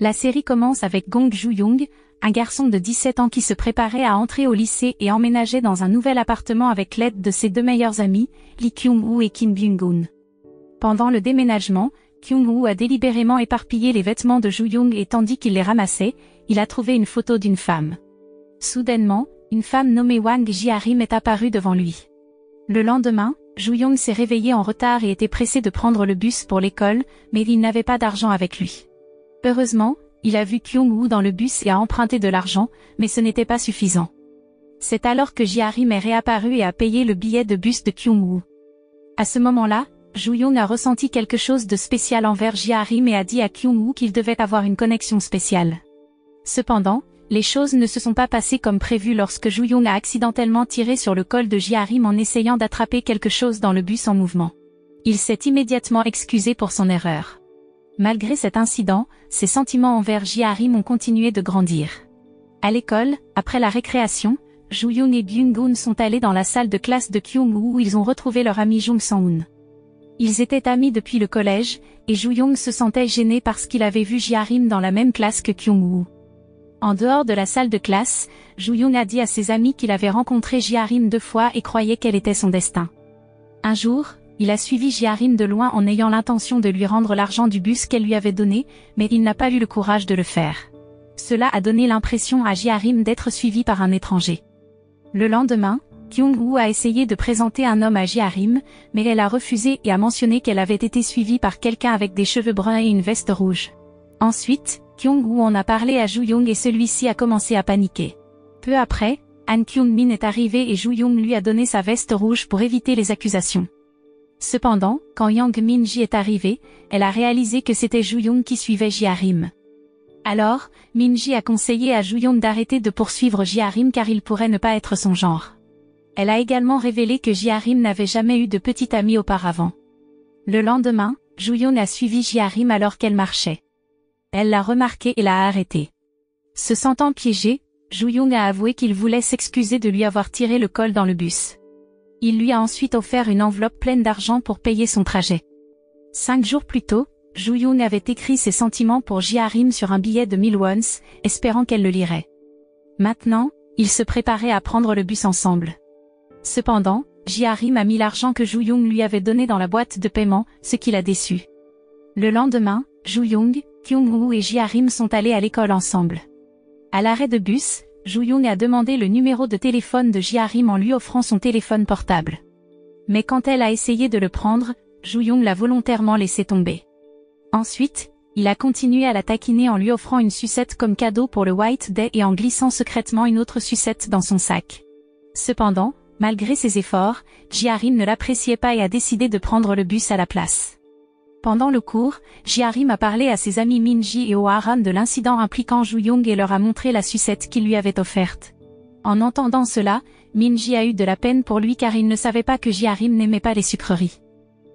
La série commence avec Gong Joo-young, un garçon de 17 ans qui se préparait à entrer au lycée et emménageait dans un nouvel appartement avec l'aide de ses deux meilleurs amis, Lee Kyung-woo et Kim Byung-gun. Pendant le déménagement, Kyung-woo a délibérément éparpillé les vêtements de Joo-young et tandis qu'il les ramassait, il a trouvé une photo d'une femme. Soudainement, une femme nommée Wang Ji-arim est apparue devant lui. Le lendemain, Joo-young s'est réveillé en retard et était pressé de prendre le bus pour l'école, mais il n'avait pas d'argent avec lui. Heureusement, il a vu Kyung-woo dans le bus et a emprunté de l'argent, mais ce n'était pas suffisant. C'est alors que Ji-arim est réapparu et a payé le billet de bus de Kyung-woo. À ce moment-là, Joo-young a ressenti quelque chose de spécial envers Ji-arim et a dit à Kyung-woo qu'il devait avoir une connexion spéciale. Cependant, les choses ne se sont pas passées comme prévu lorsque Joo-young a accidentellement tiré sur le col de Ji-arim en essayant d'attraper quelque chose dans le bus en mouvement. Il s'est immédiatement excusé pour son erreur. Malgré cet incident, ses sentiments envers Ji-arim ont continué de grandir. À l'école, après la récréation, Joo-young et Byung-gun sont allés dans la salle de classe de Kyung-woo où ils ont retrouvé leur ami Jung Sang-hoon. Ils étaient amis depuis le collège, et Joo-young se sentait gêné parce qu'il avait vu Ji-arim dans la même classe que Kyung-woo. En dehors de la salle de classe, Joo-young a dit à ses amis qu'il avait rencontré Ji-arim 2 fois et croyait qu'elle était son destin. Un jour, il a suivi Ji-arim de loin en ayant l'intention de lui rendre l'argent du bus qu'elle lui avait donné, mais il n'a pas eu le courage de le faire. Cela a donné l'impression à Ji-arim d'être suivi par un étranger. Le lendemain, Kyung-woo a essayé de présenter un homme à Ji-arim, mais elle a refusé et a mentionné qu'elle avait été suivie par quelqu'un avec des cheveux bruns et une veste rouge. Ensuite, Kyung-woo en a parlé à Joo-young et celui-ci a commencé à paniquer. Peu après, Han Kyung-min est arrivé et Joo-young lui a donné sa veste rouge pour éviter les accusations. Cependant, quand Yang Min-ji est arrivée, elle a réalisé que c'était Joo-young qui suivait Ji-arim. Alors, Min-ji a conseillé à Joo-young d'arrêter de poursuivre Ji-arim car il pourrait ne pas être son genre. Elle a également révélé que Ji-arim n'avait jamais eu de petit ami auparavant. Le lendemain, Joo-young a suivi Ji-arim alors qu'elle marchait. Elle l'a remarqué et l'a arrêté. Se sentant piégé, Joo-young a avoué qu'il voulait s'excuser de lui avoir tiré le col dans le bus. Il lui a ensuite offert une enveloppe pleine d'argent pour payer son trajet. 5 jours plus tôt, Joo-young avait écrit ses sentiments pour Ji-arim sur un billet de 1000 wons, espérant qu'elle le lirait. Maintenant, ils se préparaient à prendre le bus ensemble. Cependant, Ji-arim a mis l'argent que Joo-young lui avait donné dans la boîte de paiement, ce qui l'a déçu. Le lendemain, Joo-young, Kyung-woo et Ji-arim sont allés à l'école ensemble. À l'arrêt de bus, Joo-young a demandé le numéro de téléphone de Ji-arim en lui offrant son téléphone portable. Mais quand elle a essayé de le prendre, Joo-young l'a volontairement laissé tomber. Ensuite, il a continué à la taquiner en lui offrant une sucette comme cadeau pour le White Day et en glissant secrètement une autre sucette dans son sac. Cependant, malgré ses efforts, Ji-arim ne l'appréciait pas et a décidé de prendre le bus à la place. Pendant le cours, Ji-arim a parlé à ses amis Min-ji et Oh-haram de l'incident impliquant Joo-young et leur a montré la sucette qu'il lui avait offerte. En entendant cela, Min-ji a eu de la peine pour lui car il ne savait pas que Ji-arim n'aimait pas les sucreries.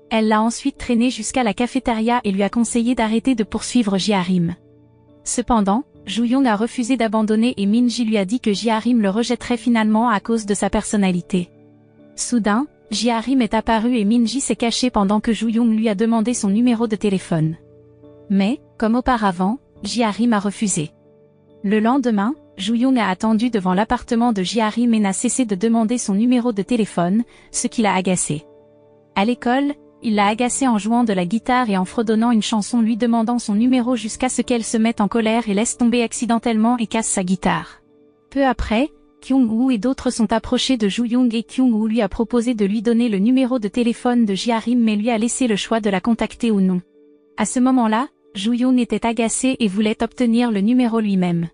Elle l'a ensuite traîné jusqu'à la cafétéria et lui a conseillé d'arrêter de poursuivre Ji-arim. Cependant, Joo-young a refusé d'abandonner et Min-ji lui a dit que Ji-arim le rejetterait finalement à cause de sa personnalité. Soudain, Ji-arim est apparu et Min-ji s'est caché pendant que Joo-young lui a demandé son numéro de téléphone. Mais, comme auparavant, Ji-arim a refusé. Le lendemain, Joo-young a attendu devant l'appartement de Ji-arim et n'a cessé de demander son numéro de téléphone, ce qui l'a agacé. À l'école, il l'a agacé en jouant de la guitare et en fredonnant une chanson lui demandant son numéro jusqu'à ce qu'elle se mette en colère et laisse tomber accidentellement et casse sa guitare. Peu après, Kyung-woo et d'autres sont approchés de Joo-young et Kyung-woo lui a proposé de lui donner le numéro de téléphone de Ji-arim mais lui a laissé le choix de la contacter ou non. À ce moment-là, Joo-young était agacé et voulait obtenir le numéro lui-même.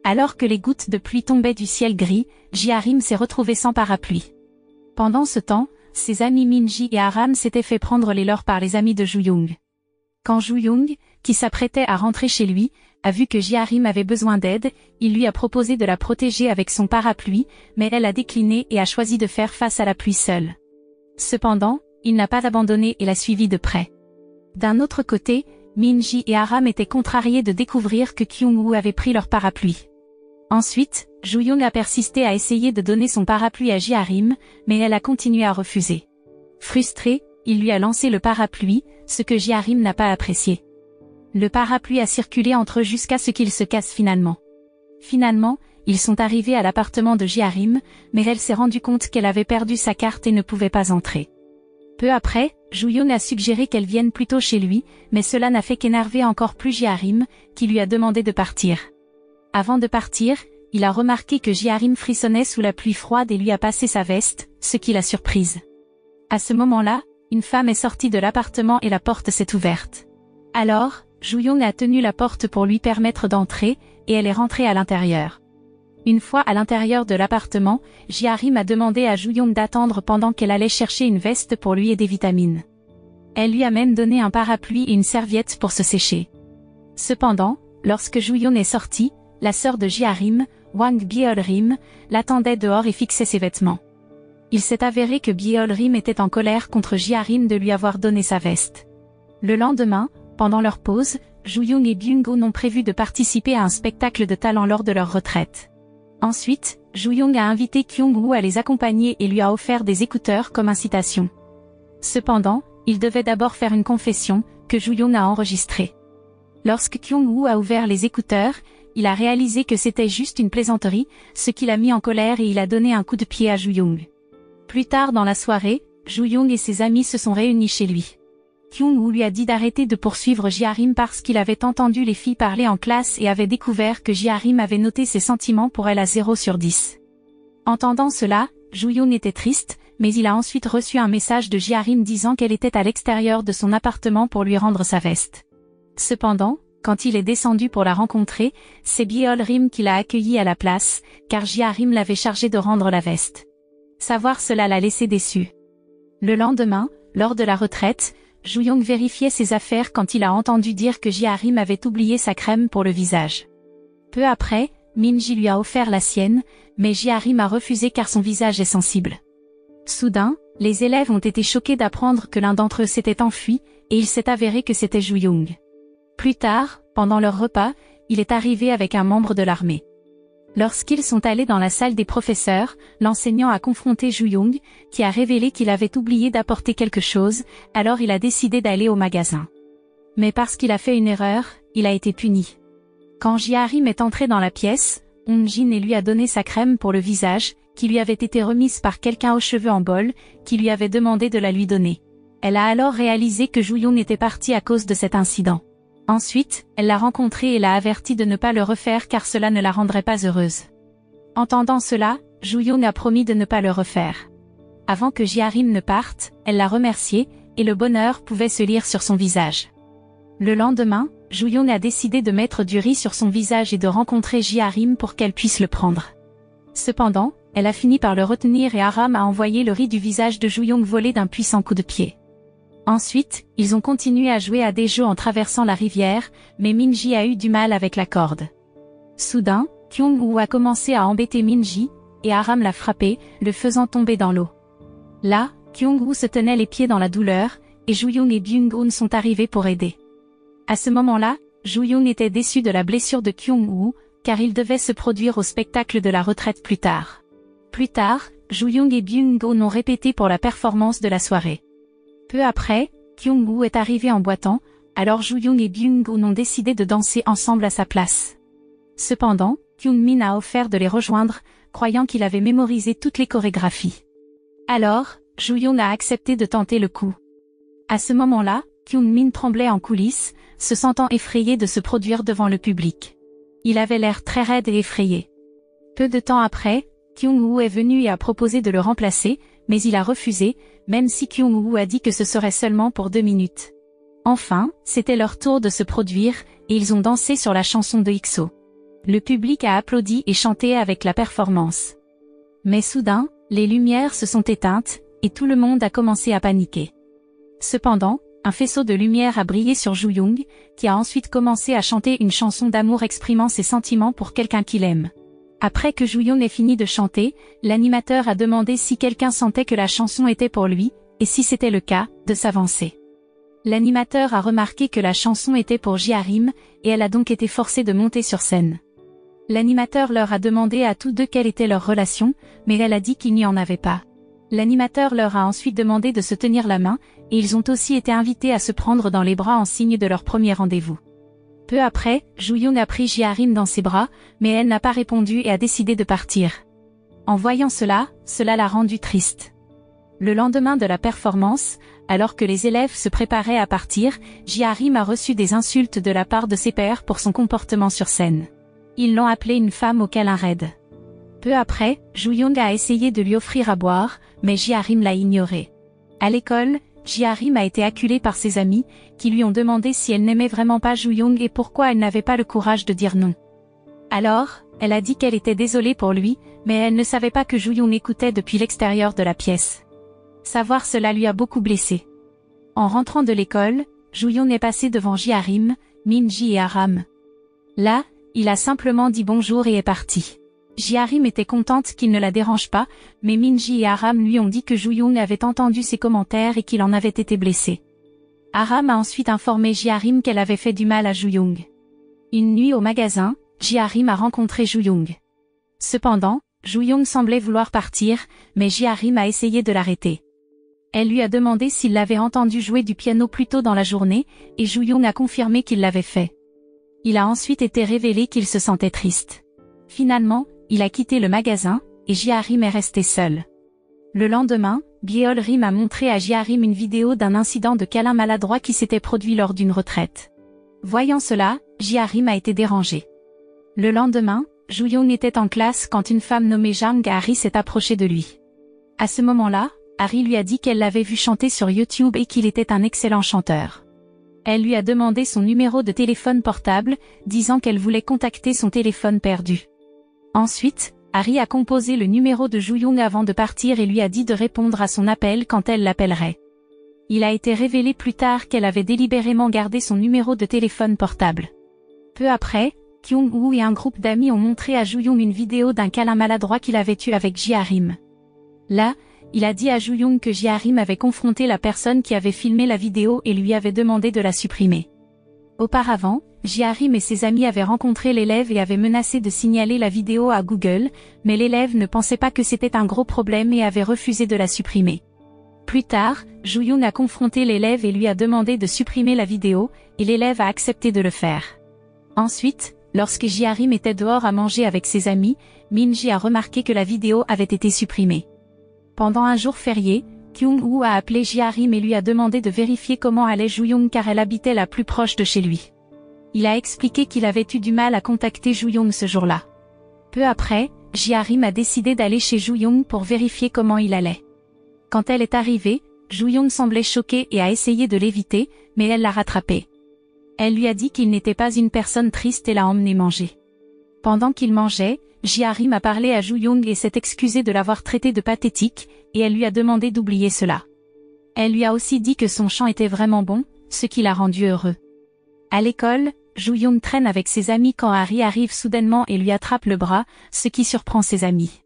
Alors que les gouttes de pluie tombaient du ciel gris, Ji-arim s'est retrouvé sans parapluie. Pendant ce temps, ses amis Min-ji et Haram s'étaient fait prendre les leurs par les amis de Joo-young. Quand Joo-young, qui s'apprêtait à rentrer chez lui, a vu que Ji-arim avait besoin d'aide, il lui a proposé de la protéger avec son parapluie, mais elle a décliné et a choisi de faire face à la pluie seule. Cependant, il n'a pas abandonné et l'a suivi de près. D'un autre côté, Min-ji et Haram étaient contrariés de découvrir que Kyung-woo avait pris leur parapluie. Ensuite, Joo-young a persisté à essayer de donner son parapluie à Ji-arim, mais elle a continué à refuser. Frustré, il lui a lancé le parapluie, ce que Ji-arim n'a pas apprécié. Le parapluie a circulé entre eux jusqu'à ce qu'il se casse finalement. Finalement, ils sont arrivés à l'appartement de Ji-Harim, mais elle s'est rendue compte qu'elle avait perdu sa carte et ne pouvait pas entrer. Peu après, Joo-young a suggéré qu'elle vienne plutôt chez lui, mais cela n'a fait qu'énerver encore plus Ji-Harim, qui lui a demandé de partir. Avant de partir, il a remarqué que Ji-Harim frissonnait sous la pluie froide et lui a passé sa veste, ce qui l'a surprise. À ce moment-là, une femme est sortie de l'appartement et la porte s'est ouverte. Alors, Joo-young a tenu la porte pour lui permettre d'entrer, et elle est rentrée à l'intérieur. Une fois à l'intérieur de l'appartement, Ji-Harim a demandé à Joo-young d'attendre pendant qu'elle allait chercher une veste pour lui et des vitamines. Elle lui a même donné un parapluie et une serviette pour se sécher. Cependant, lorsque Joo-young est sortie, la sœur de Ji-Harim, Wang Byeol-rim, l'attendait dehors et fixait ses vêtements. Il s'est avéré que Byeol-rim était en colère contre Ji-Harim de lui avoir donné sa veste. Le lendemain, pendant leur pause, Joo-young et Byung-gun ont prévu de participer à un spectacle de talent lors de leur retraite. Ensuite, Joo-young a invité Kyung-woo à les accompagner et lui a offert des écouteurs comme incitation. Cependant, il devait d'abord faire une confession, que Joo-young a enregistrée. Lorsque Kyung-woo a ouvert les écouteurs, il a réalisé que c'était juste une plaisanterie, ce qui l'a mis en colère et il a donné un coup de pied à Joo-young. Plus tard dans la soirée, Joo-young et ses amis se sont réunis chez lui. Kyung-woo lui a dit d'arrêter de poursuivre Ji-Harim parce qu'il avait entendu les filles parler en classe et avait découvert que Ji-Harim avait noté ses sentiments pour elle à 0 sur 10. Entendant cela, Joo-young était triste, mais il a ensuite reçu un message de Ji-Harim disant qu'elle était à l'extérieur de son appartement pour lui rendre sa veste. Cependant, quand il est descendu pour la rencontrer, c'est Byeol-rim qui l'a accueilli à la place, car Ji-Harim l'avait chargé de rendre la veste. Savoir cela l'a laissé déçu. Le lendemain, lors de la retraite, Joo-young vérifiait ses affaires quand il a entendu dire que Ji-Harim avait oublié sa crème pour le visage. Peu après, Min-ji lui a offert la sienne, mais Ji-Harim a refusé car son visage est sensible. Soudain, les élèves ont été choqués d'apprendre que l'un d'entre eux s'était enfui, et il s'est avéré que c'était Joo-young. Plus tard, pendant leur repas, il est arrivé avec un membre de l'armée. Lorsqu'ils sont allés dans la salle des professeurs, l'enseignant a confronté Joo-young, qui a révélé qu'il avait oublié d'apporter quelque chose, alors il a décidé d'aller au magasin. Mais parce qu'il a fait une erreur, il a été puni. Quand Ji-Harim est entré dans la pièce, Hong-jin lui a donné sa crème pour le visage, qui lui avait été remise par quelqu'un aux cheveux en bol, qui lui avait demandé de la lui donner. Elle a alors réalisé que Joo-young était parti à cause de cet incident. Ensuite, elle l'a rencontré et l'a averti de ne pas le refaire car cela ne la rendrait pas heureuse. Entendant cela, Joo-young a promis de ne pas le refaire. Avant que Ji-Harim ne parte, elle l'a remercié, et le bonheur pouvait se lire sur son visage. Le lendemain, Joo-young a décidé de mettre du riz sur son visage et de rencontrer Ji-Harim pour qu'elle puisse le prendre. Cependant, elle a fini par le retenir et Haram a envoyé le riz du visage de Joo-young voler d'un puissant coup de pied. Ensuite, ils ont continué à jouer à des jeux en traversant la rivière, mais Min-ji a eu du mal avec la corde. Soudain, Kyung-woo a commencé à embêter Min-ji, et Haram l'a frappé, le faisant tomber dans l'eau. Là, Kyung-woo se tenait les pieds dans la douleur, et Joo-young et Byung-gun sont arrivés pour aider. À ce moment-là, Joo-young était déçu de la blessure de Kyung-woo, car il devait se produire au spectacle de la retraite plus tard. Plus tard, Joo-young et Byung-gun ont répété pour la performance de la soirée. Peu après, Kyung-woo est arrivé en boitant, alors Joo-young et Byung-gun ont décidé de danser ensemble à sa place. Cependant, Kyung-min a offert de les rejoindre, croyant qu'il avait mémorisé toutes les chorégraphies. Alors, Joo-young a accepté de tenter le coup. À ce moment-là, Kyung-min tremblait en coulisses, se sentant effrayé de se produire devant le public. Il avait l'air très raide et effrayé. Peu de temps après, Kyung-woo est venu et a proposé de le remplacer, mais il a refusé, même si Kyung-woo a dit que ce serait seulement pour 2 minutes. Enfin, c'était leur tour de se produire, et ils ont dansé sur la chanson de EXO. Le public a applaudi et chanté avec la performance. Mais soudain, les lumières se sont éteintes, et tout le monde a commencé à paniquer. Cependant, un faisceau de lumière a brillé sur Joo-young, qui a ensuite commencé à chanter une chanson d'amour exprimant ses sentiments pour quelqu'un qu'il aime. Après que Joo-young ait fini de chanter, l'animateur a demandé si quelqu'un sentait que la chanson était pour lui, et si c'était le cas, de s'avancer. L'animateur a remarqué que la chanson était pour Ji-Harim, et elle a donc été forcée de monter sur scène. L'animateur leur a demandé à tous deux quelle était leur relation, mais elle a dit qu'il n'y en avait pas. L'animateur leur a ensuite demandé de se tenir la main, et ils ont aussi été invités à se prendre dans les bras en signe de leur premier rendez-vous. Peu après, Joo-young a pris Ji-arim dans ses bras, mais elle n'a pas répondu et a décidé de partir. En voyant cela l'a rendue triste. Le lendemain de la performance, alors que les élèves se préparaient à partir, Ji-arim a reçu des insultes de la part de ses pairs pour son comportement sur scène. Ils l'ont appelée une femme au câlin raide. Peu après, Joo-young a essayé de lui offrir à boire, mais Ji-arim l'a ignoré. À l'école, Ji-arim a été acculée par ses amis, qui lui ont demandé si elle n'aimait vraiment pas Joo-young et pourquoi elle n'avait pas le courage de dire non. Alors, elle a dit qu'elle était désolée pour lui, mais elle ne savait pas que Joo-young écoutait depuis l'extérieur de la pièce. Savoir cela lui a beaucoup blessé. En rentrant de l'école, Joo-young est passé devant Ji-arim, Min-ji et Aram. Là, il a simplement dit bonjour et est parti. Ji-arim était contente qu'il ne la dérange pas, mais Min-ji et Aram lui ont dit que Joo-young avait entendu ses commentaires et qu'il en avait été blessé. Aram a ensuite informé Ji-arim qu'elle avait fait du mal à Joo-young. Une nuit au magasin, Ji-arim a rencontré Joo-young. Cependant, Joo-young semblait vouloir partir, mais Ji-arim a essayé de l'arrêter. Elle lui a demandé s'il l'avait entendu jouer du piano plus tôt dans la journée, et Joo-young a confirmé qu'il l'avait fait. Il a ensuite été révélé qu'il se sentait triste. Finalement, il a quitté le magasin, et Ji-arim est resté seul. Le lendemain, Byeol-rim a montré à Ji-arim une vidéo d'un incident de câlin maladroit qui s'était produit lors d'une retraite. Voyant cela, Ji-arim a été dérangé. Le lendemain, Joo-young était en classe quand une femme nommée Jang Hari s'est approchée de lui. À ce moment-là, Hari lui a dit qu'elle l'avait vu chanter sur YouTube et qu'il était un excellent chanteur. Elle lui a demandé son numéro de téléphone portable, disant qu'elle voulait contacter son téléphone perdu. Ensuite, Hari a composé le numéro de Joo-young avant de partir et lui a dit de répondre à son appel quand elle l'appellerait. Il a été révélé plus tard qu'elle avait délibérément gardé son numéro de téléphone portable. Peu après, Kyung-woo et un groupe d'amis ont montré à Joo-young une vidéo d'un câlin maladroit qu'il avait eu avec Ji-arim. Là, il a dit à Joo-young que Ji-arim avait confronté la personne qui avait filmé la vidéo et lui avait demandé de la supprimer. Auparavant, Ji-arim et ses amis avaient rencontré l'élève et avaient menacé de signaler la vidéo à Google, mais l'élève ne pensait pas que c'était un gros problème et avait refusé de la supprimer. Plus tard, Joo-young a confronté l'élève et lui a demandé de supprimer la vidéo, et l'élève a accepté de le faire. Ensuite, lorsque Ji-arim était dehors à manger avec ses amis, Min-ji a remarqué que la vidéo avait été supprimée. Pendant un jour férié, Kyung-woo a appelé Ji-arim et lui a demandé de vérifier comment allait Joo-young car elle habitait la plus proche de chez lui. Il a expliqué qu'il avait eu du mal à contacter Joo-young ce jour-là. Peu après, Ji-arim a décidé d'aller chez Joo-young pour vérifier comment il allait. Quand elle est arrivée, Joo-young semblait choquée et a essayé de l'éviter, mais elle l'a rattrapé. Elle lui a dit qu'il n'était pas une personne triste et l'a emmené manger. Pendant qu'il mangeait, Ji-arim a parlé à Joo-young et s'est excusé de l'avoir traité de pathétique, et elle lui a demandé d'oublier cela. Elle lui a aussi dit que son chant était vraiment bon, ce qui l'a rendu heureux. À l'école, Joo-young traîne avec ses amis quand Hari arrive soudainement et lui attrape le bras, ce qui surprend ses amis.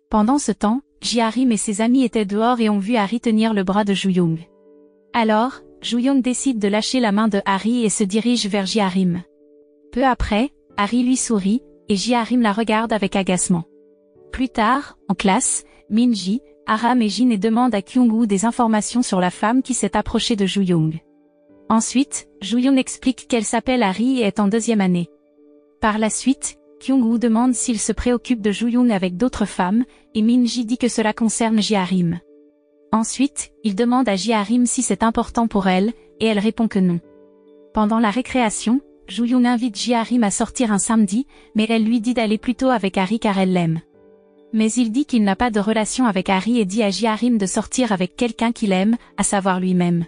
Pendant ce temps, Ji-arim et ses amis étaient dehors et ont vu Hari tenir le bras de Joo-young. Alors, Joo-young décide de lâcher la main de Hari et se dirige vers Ji-arim. Peu après, Hari lui sourit, et Ji-arim la regarde avec agacement. Plus tard, en classe, Min-ji, Aram et Jin demandent à Kyung-woo des informations sur la femme qui s'est approchée de Joo-young. Ensuite, Joo-young explique qu'elle s'appelle Hari et est en 2e année. Par la suite, Kyung-woo demande s'il se préoccupe de Joo-young avec d'autres femmes, et Min-ji dit que cela concerne Ji-arim. Ensuite, il demande à Ji-arim si c'est important pour elle, et elle répond que non. Pendant la récréation, Joo-young invite Ji-arim à sortir un samedi, mais elle lui dit d'aller plutôt avec Hari car elle l'aime. Mais il dit qu'il n'a pas de relation avec Hari et dit à Ji-arim de sortir avec quelqu'un qu'il aime, à savoir lui-même.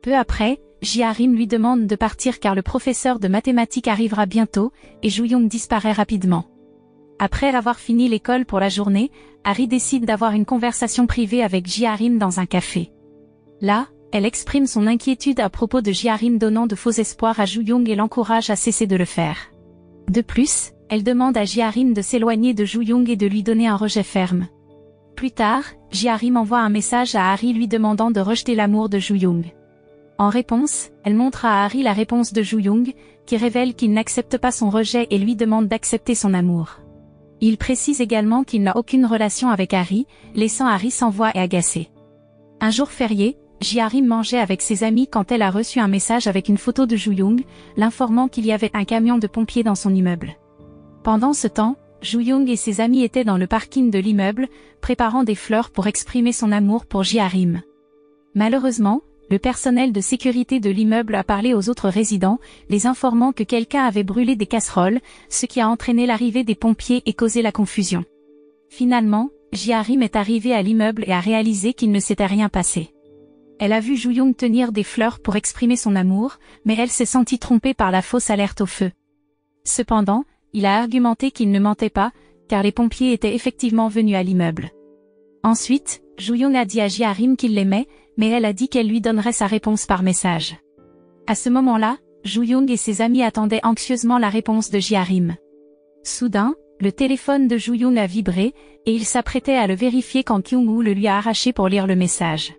Peu après, Ji-arim lui demande de partir car le professeur de mathématiques arrivera bientôt, et Joo-young disparaît rapidement. Après avoir fini l'école pour la journée, Hari décide d'avoir une conversation privée avec Ji-arim dans un café. Là, elle exprime son inquiétude à propos de Ji-arim donnant de faux espoirs à Joo-young et l'encourage à cesser de le faire. De plus, elle demande à Ji-arim de s'éloigner de Joo-young et de lui donner un rejet ferme. Plus tard, Ji-arim envoie un message à Hari lui demandant de rejeter l'amour de Joo-young. En réponse, elle montre à Hari la réponse de Joo-young, qui révèle qu'il n'accepte pas son rejet et lui demande d'accepter son amour. Il précise également qu'il n'a aucune relation avec Hari, laissant Hari sans voix et agacé. Un jour férié, Ji-Harim mangeait avec ses amis quand elle a reçu un message avec une photo de Joo-young, l'informant qu'il y avait un camion de pompiers dans son immeuble. Pendant ce temps, Joo-young et ses amis étaient dans le parking de l'immeuble, préparant des fleurs pour exprimer son amour pour Ji-Harim. Malheureusement, le personnel de sécurité de l'immeuble a parlé aux autres résidents, les informant que quelqu'un avait brûlé des casseroles, ce qui a entraîné l'arrivée des pompiers et causé la confusion. Finalement, Ji-Harim est arrivée à l'immeuble et a réalisé qu'il ne s'était rien passé. Elle a vu Joo-young tenir des fleurs pour exprimer son amour, mais elle s'est sentie trompée par la fausse alerte au feu. Cependant, il a argumenté qu'il ne mentait pas, car les pompiers étaient effectivement venus à l'immeuble. Ensuite, Joo-young a dit à Ji-Harim qu'il l'aimait, mais elle a dit qu'elle lui donnerait sa réponse par message. À ce moment-là, Joo-young et ses amis attendaient anxieusement la réponse de Ji-Harim. Soudain, le téléphone de Joo-young a vibré, et il s'apprêtait à le vérifier quand Kyung-woo le lui a arraché pour lire le message.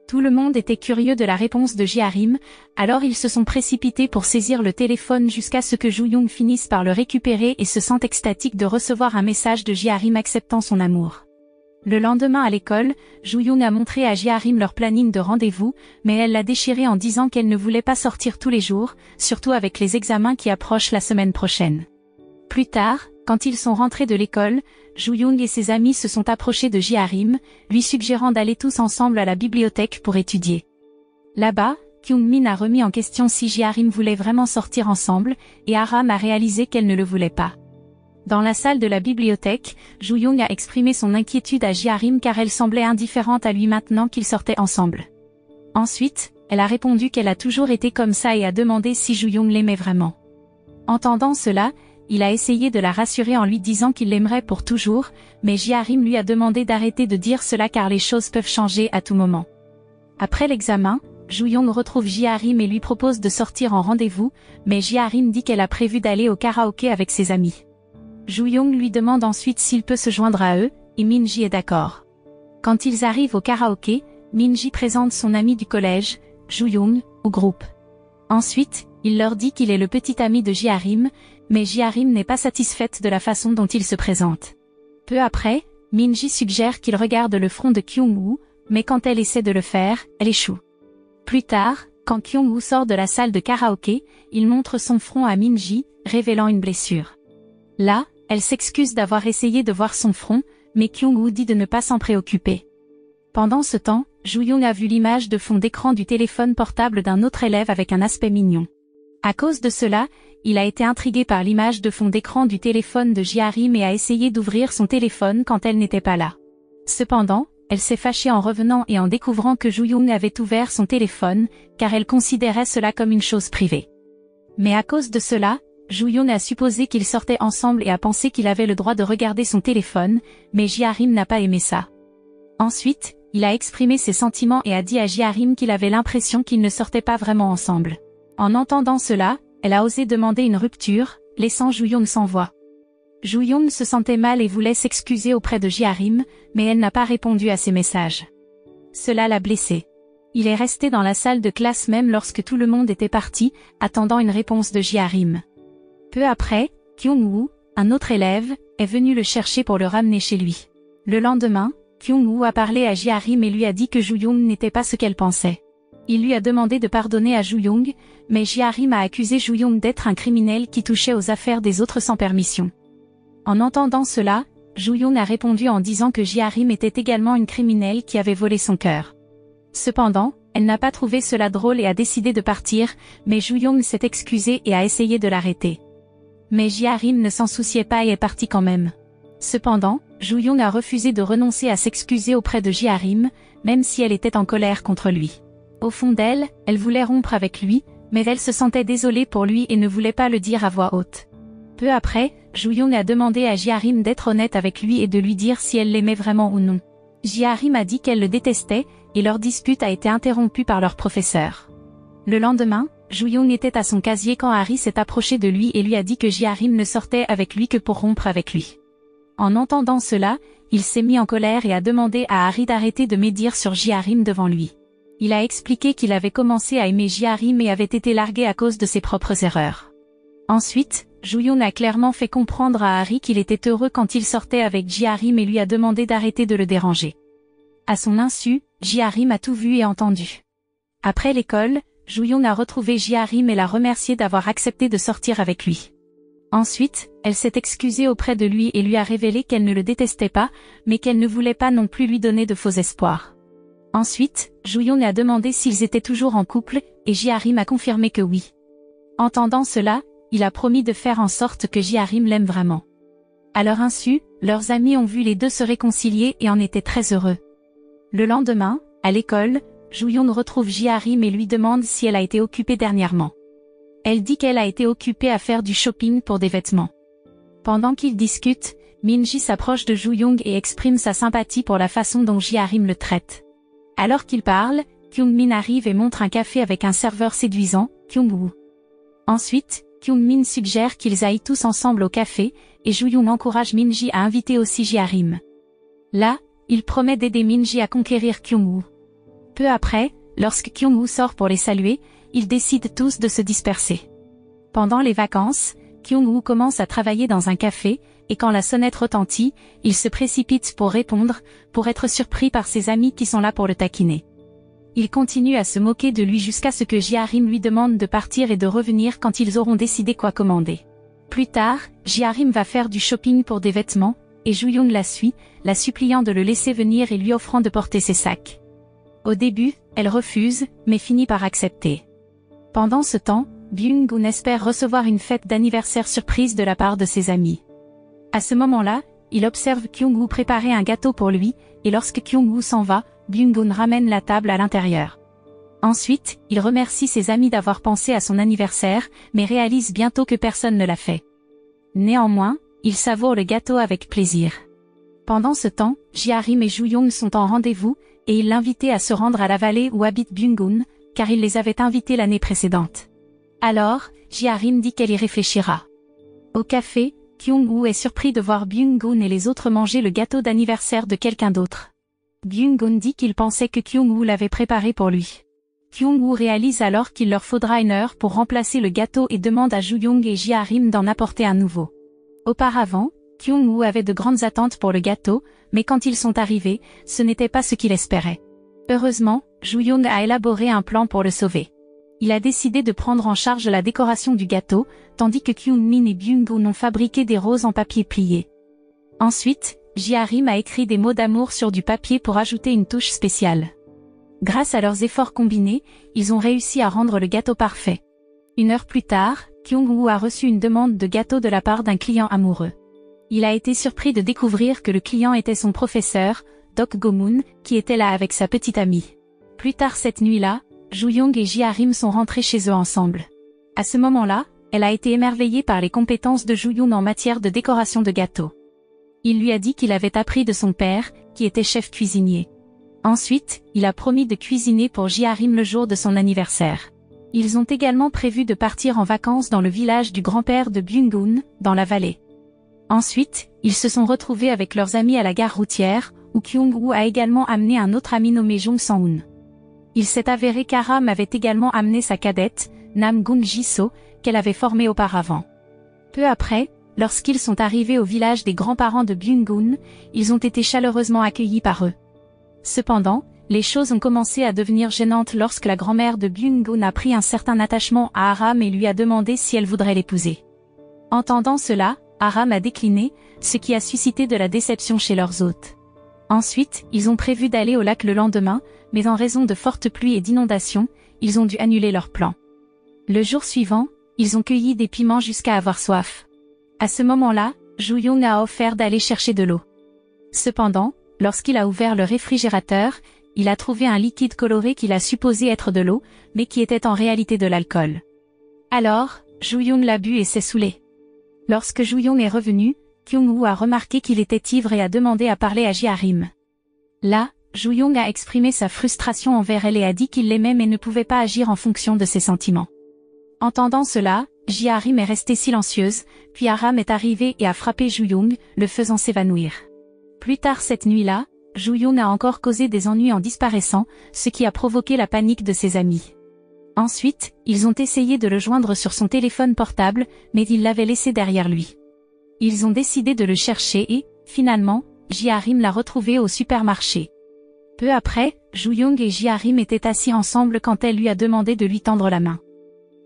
Tout le monde était curieux de la réponse de Ji-Harim, alors ils se sont précipités pour saisir le téléphone jusqu'à ce que Joo-young finisse par le récupérer et se sente extatique de recevoir un message de Ji-Harim acceptant son amour. Le lendemain à l'école, Joo-young a montré à Ji-Harim leur planning de rendez-vous, mais elle l'a déchiré en disant qu'elle ne voulait pas sortir tous les jours, surtout avec les examens qui approchent la semaine prochaine. Plus tard, quand ils sont rentrés de l'école, Joo-young et ses amis se sont approchés de Ji-Harim, lui suggérant d'aller tous ensemble à la bibliothèque pour étudier. Là-bas, Kyung-min a remis en question si Ji-Harim voulait vraiment sortir ensemble, et Aram a réalisé qu'elle ne le voulait pas. Dans la salle de la bibliothèque, Joo-young a exprimé son inquiétude à Ji-Harim car elle semblait indifférente à lui maintenant qu'ils sortaient ensemble. Ensuite, elle a répondu qu'elle a toujours été comme ça et a demandé si Joo-young l'aimait vraiment. Entendant cela, il a essayé de la rassurer en lui disant qu'il l'aimerait pour toujours, mais Ji-Harim lui a demandé d'arrêter de dire cela car les choses peuvent changer à tout moment. Après l'examen, Joo-young retrouve Ji-Harim et lui propose de sortir en rendez-vous, mais Ji-Harim dit qu'elle a prévu d'aller au karaoké avec ses amis. Joo-young lui demande ensuite s'il peut se joindre à eux, et Min-ji est d'accord. Quand ils arrivent au karaoké, Min-ji présente son ami du collège, Joo-young, au groupe. Ensuite, il leur dit qu'il est le petit ami de Ji-Harim, mais Ji-Harim n'est pas satisfaite de la façon dont il se présente. Peu après, Min-ji suggère qu'il regarde le front de Kyung-woo, mais quand elle essaie de le faire, elle échoue. Plus tard, quand Kyung-woo sort de la salle de karaoké, il montre son front à Min-ji, révélant une blessure. Là, elle s'excuse d'avoir essayé de voir son front, mais Kyung-woo dit de ne pas s'en préoccuper. Pendant ce temps, Joo-young a vu l'image de fond d'écran du téléphone portable d'un autre élève avec un aspect mignon. À cause de cela, il a été intrigué par l'image de fond d'écran du téléphone de Ji-Harim et a essayé d'ouvrir son téléphone quand elle n'était pas là. Cependant, elle s'est fâchée en revenant et en découvrant que Joo-young avait ouvert son téléphone, car elle considérait cela comme une chose privée. Mais à cause de cela, Joo-young a supposé qu'ils sortaient ensemble et a pensé qu'il avait le droit de regarder son téléphone, mais Ji-Harim n'a pas aimé ça. Ensuite, il a exprimé ses sentiments et a dit à Ji-Harim qu'il avait l'impression qu'ils ne sortaient pas vraiment ensemble. En entendant cela, elle a osé demander une rupture, laissant Joo-young sans voix. Joo-young se sentait mal et voulait s'excuser auprès de Ji-Harim, mais elle n'a pas répondu à ses messages. Cela l'a blessé. Il est resté dans la salle de classe même lorsque tout le monde était parti, attendant une réponse de Ji-Harim. Peu après, Kyung-woo, un autre élève, est venu le chercher pour le ramener chez lui. Le lendemain, Kyung-woo a parlé à Ji-Harim et lui a dit que Joo-young n'était pas ce qu'elle pensait. Il lui a demandé de pardonner à Joo-young, mais Ji-Harim a accusé Joo-young d'être un criminel qui touchait aux affaires des autres sans permission. En entendant cela, Joo-young a répondu en disant que Ji-Harim était également une criminelle qui avait volé son cœur. Cependant, elle n'a pas trouvé cela drôle et a décidé de partir, mais Joo-young s'est excusé et a essayé de l'arrêter. Mais Ji-Harim ne s'en souciait pas et est parti quand même. Cependant, Joo-young a refusé de renoncer à s'excuser auprès de Ji-Harim, même si elle était en colère contre lui. Au fond d'elle, elle voulait rompre avec lui, mais elle se sentait désolée pour lui et ne voulait pas le dire à voix haute. Peu après, Joo-young a demandé à Ji-Harim d'être honnête avec lui et de lui dire si elle l'aimait vraiment ou non. Ji-Harim a dit qu'elle le détestait, et leur dispute a été interrompue par leur professeur. Le lendemain, Joo-young était à son casier quand Harry s'est approché de lui et lui a dit que Ji-Harim ne sortait avec lui que pour rompre avec lui. En entendant cela, il s'est mis en colère et a demandé à Harry d'arrêter de médire sur Ji-Harim devant lui. Il a expliqué qu'il avait commencé à aimer Ji-Harim et avait été largué à cause de ses propres erreurs. Ensuite, Joo-young a clairement fait comprendre à Harry qu'il était heureux quand il sortait avec Ji-Harim et lui a demandé d'arrêter de le déranger. À son insu, Ji-harim a tout vu et entendu. Après l'école, Ju-young a retrouvé Ji-harim et l'a remercié d'avoir accepté de sortir avec lui. Ensuite, elle s'est excusée auprès de lui et lui a révélé qu'elle ne le détestait pas, mais qu'elle ne voulait pas non plus lui donner de faux espoirs. Ensuite, Ju-young a demandé s'ils étaient toujours en couple, et Ji-harim a confirmé que oui. Entendant cela, il a promis de faire en sorte que Ji-harim l'aime vraiment. À leur insu, leurs amis ont vu les deux se réconcilier et en étaient très heureux. Le lendemain, à l'école, Ju-young retrouve Ji-harim et lui demande si elle a été occupée dernièrement. Elle dit qu'elle a été occupée à faire du shopping pour des vêtements. Pendant qu'ils discutent, Min-ji s'approche de Ju-young et exprime sa sympathie pour la façon dont Ji-harim le traite. Alors qu'ils parlent, Kyung-min arrive et montre un café avec un serveur séduisant, Kyung-woo. Ensuite, Kyung-min suggère qu'ils aillent tous ensemble au café, et Ju-young encourage Min-ji à inviter aussi Ji-harim. Là, il promet d'aider Min-ji à conquérir Kyung-woo. Peu après, lorsque Kyung-woo sort pour les saluer, ils décident tous de se disperser. Pendant les vacances, Kyung-woo commence à travailler dans un café, et quand la sonnette retentit, il se précipite pour répondre, pour être surpris par ses amis qui sont là pour le taquiner. Il continue à se moquer de lui jusqu'à ce que Ji-harim lui demande de partir et de revenir quand ils auront décidé quoi commander. Plus tard, Ji-harim va faire du shopping pour des vêtements, et Ju-young la suit, la suppliant de le laisser venir et lui offrant de porter ses sacs. Au début, elle refuse, mais finit par accepter. Pendant ce temps, Byung-gun espère recevoir une fête d'anniversaire surprise de la part de ses amis. À ce moment-là, il observe Kyung-woo préparer un gâteau pour lui, et lorsque Kyung-woo s'en va, Byung-gun ramène la table à l'intérieur. Ensuite, il remercie ses amis d'avoir pensé à son anniversaire, mais réalise bientôt que personne ne l'a fait. Néanmoins, il savoure le gâteau avec plaisir. Pendant ce temps, Ji-harim et Ju-young sont en rendez-vous, et il l'invitait à se rendre à la vallée où habite Byung-gun, car il les avait invités l'année précédente. Alors, Ji-harim dit qu'elle y réfléchira. Au café, Kyung-woo est surpris de voir Byung-gun et les autres manger le gâteau d'anniversaire de quelqu'un d'autre. Byung-gun dit qu'il pensait que Kyung-woo l'avait préparé pour lui. Kyung-woo réalise alors qu'il leur faudra 1 heure pour remplacer le gâteau et demande à Ju-young et Ji-harim d'en apporter un nouveau. Auparavant, Kyung-woo avait de grandes attentes pour le gâteau, mais quand ils sont arrivés, ce n'était pas ce qu'il espérait. Heureusement, Ju-young a élaboré un plan pour le sauver. Il a décidé de prendre en charge la décoration du gâteau, tandis que Kyung-min et Byung-gun ont fabriqué des roses en papier plié. Ensuite, Ji-harim a écrit des mots d'amour sur du papier pour ajouter une touche spéciale. Grâce à leurs efforts combinés, ils ont réussi à rendre le gâteau parfait. 1 heure plus tard, Kyung-woo a reçu une demande de gâteau de la part d'un client amoureux. Il a été surpris de découvrir que le client était son professeur, Dok Go-moon, qui était là avec sa petite amie. Plus tard cette nuit-là, Ju-young et Ji-harim sont rentrés chez eux ensemble. À ce moment-là, elle a été émerveillée par les compétences de Ju-young en matière de décoration de gâteaux. Il lui a dit qu'il avait appris de son père, qui était chef cuisinier. Ensuite, il a promis de cuisiner pour Ji-harim le jour de son anniversaire. Ils ont également prévu de partir en vacances dans le village du grand-père de Byung-gun, dans la vallée. Ensuite, ils se sont retrouvés avec leurs amis à la gare routière, où Kyung-woo a également amené un autre ami nommé Jong Sang-hoon. Il s'est avéré qu'Aram avait également amené sa cadette, Nam Gung-jiso, qu'elle avait formée auparavant. Peu après, lorsqu'ils sont arrivés au village des grands-parents de Byung-gun, ils ont été chaleureusement accueillis par eux. Cependant, les choses ont commencé à devenir gênantes lorsque la grand-mère de Byung-gun a pris un certain attachement à Aram et lui a demandé si elle voudrait l'épouser. Entendant cela, Aram a décliné, ce qui a suscité de la déception chez leurs hôtes. Ensuite, ils ont prévu d'aller au lac le lendemain, mais en raison de fortes pluies et d'inondations, ils ont dû annuler leur plan. Le jour suivant, ils ont cueilli des piments jusqu'à avoir soif. À ce moment-là, Ju-young a offert d'aller chercher de l'eau. Cependant, lorsqu'il a ouvert le réfrigérateur, il a trouvé un liquide coloré qu'il a supposé être de l'eau, mais qui était en réalité de l'alcool. Alors, Ju-young l'a bu et s'est saoulé. Lorsque Ju-young est revenu, Kyung-woo a remarqué qu'il était ivre et a demandé à parler à Ji-harim. Là, Ju-young a exprimé sa frustration envers elle et a dit qu'il l'aimait mais ne pouvait pas agir en fonction de ses sentiments. Entendant cela, Ji-harim est restée silencieuse, puis Aram est arrivé et a frappé Ju-young, le faisant s'évanouir. Plus tard cette nuit-là, Ju-young a encore causé des ennuis en disparaissant, ce qui a provoqué la panique de ses amis. Ensuite, ils ont essayé de le joindre sur son téléphone portable, mais il l'avait laissé derrière lui. Ils ont décidé de le chercher et, finalement, Ji-harim l'a retrouvé au supermarché. Peu après, Ju-young et Ji-arim étaient assis ensemble quand elle lui a demandé de lui tendre la main.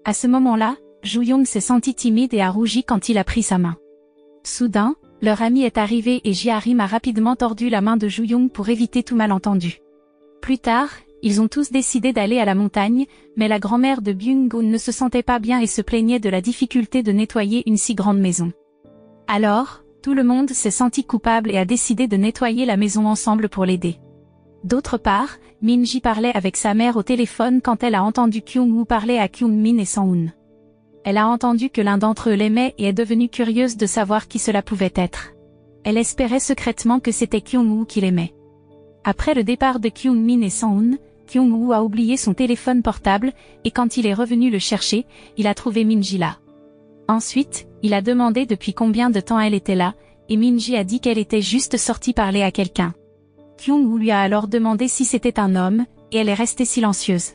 À ce moment-là, Ju-young s'est senti timide et a rougi quand il a pris sa main. Soudain, leur ami est arrivé et Ji-arim a rapidement tordu la main de Ju-young pour éviter tout malentendu. Plus tard, ils ont tous décidé d'aller à la montagne, mais la grand-mère de Byung-gun ne se sentait pas bien et se plaignait de la difficulté de nettoyer une si grande maison. Alors, tout le monde s'est senti coupable et a décidé de nettoyer la maison ensemble pour l'aider. D'autre part, Min-ji parlait avec sa mère au téléphone quand elle a entendu Kyung-woo parler à Kyung-min et Sang-hoon. Elle a entendu que l'un d'entre eux l'aimait et est devenue curieuse de savoir qui cela pouvait être. Elle espérait secrètement que c'était Kyung-woo qui l'aimait. Après le départ de Kyung-min et Sang-hoon, Kyung-woo a oublié son téléphone portable, et quand il est revenu le chercher, il a trouvé Min-ji là. Ensuite, il a demandé depuis combien de temps elle était là, et Min-ji a dit qu'elle était juste sortie parler à quelqu'un. Kyung-woo lui a alors demandé si c'était un homme, et elle est restée silencieuse.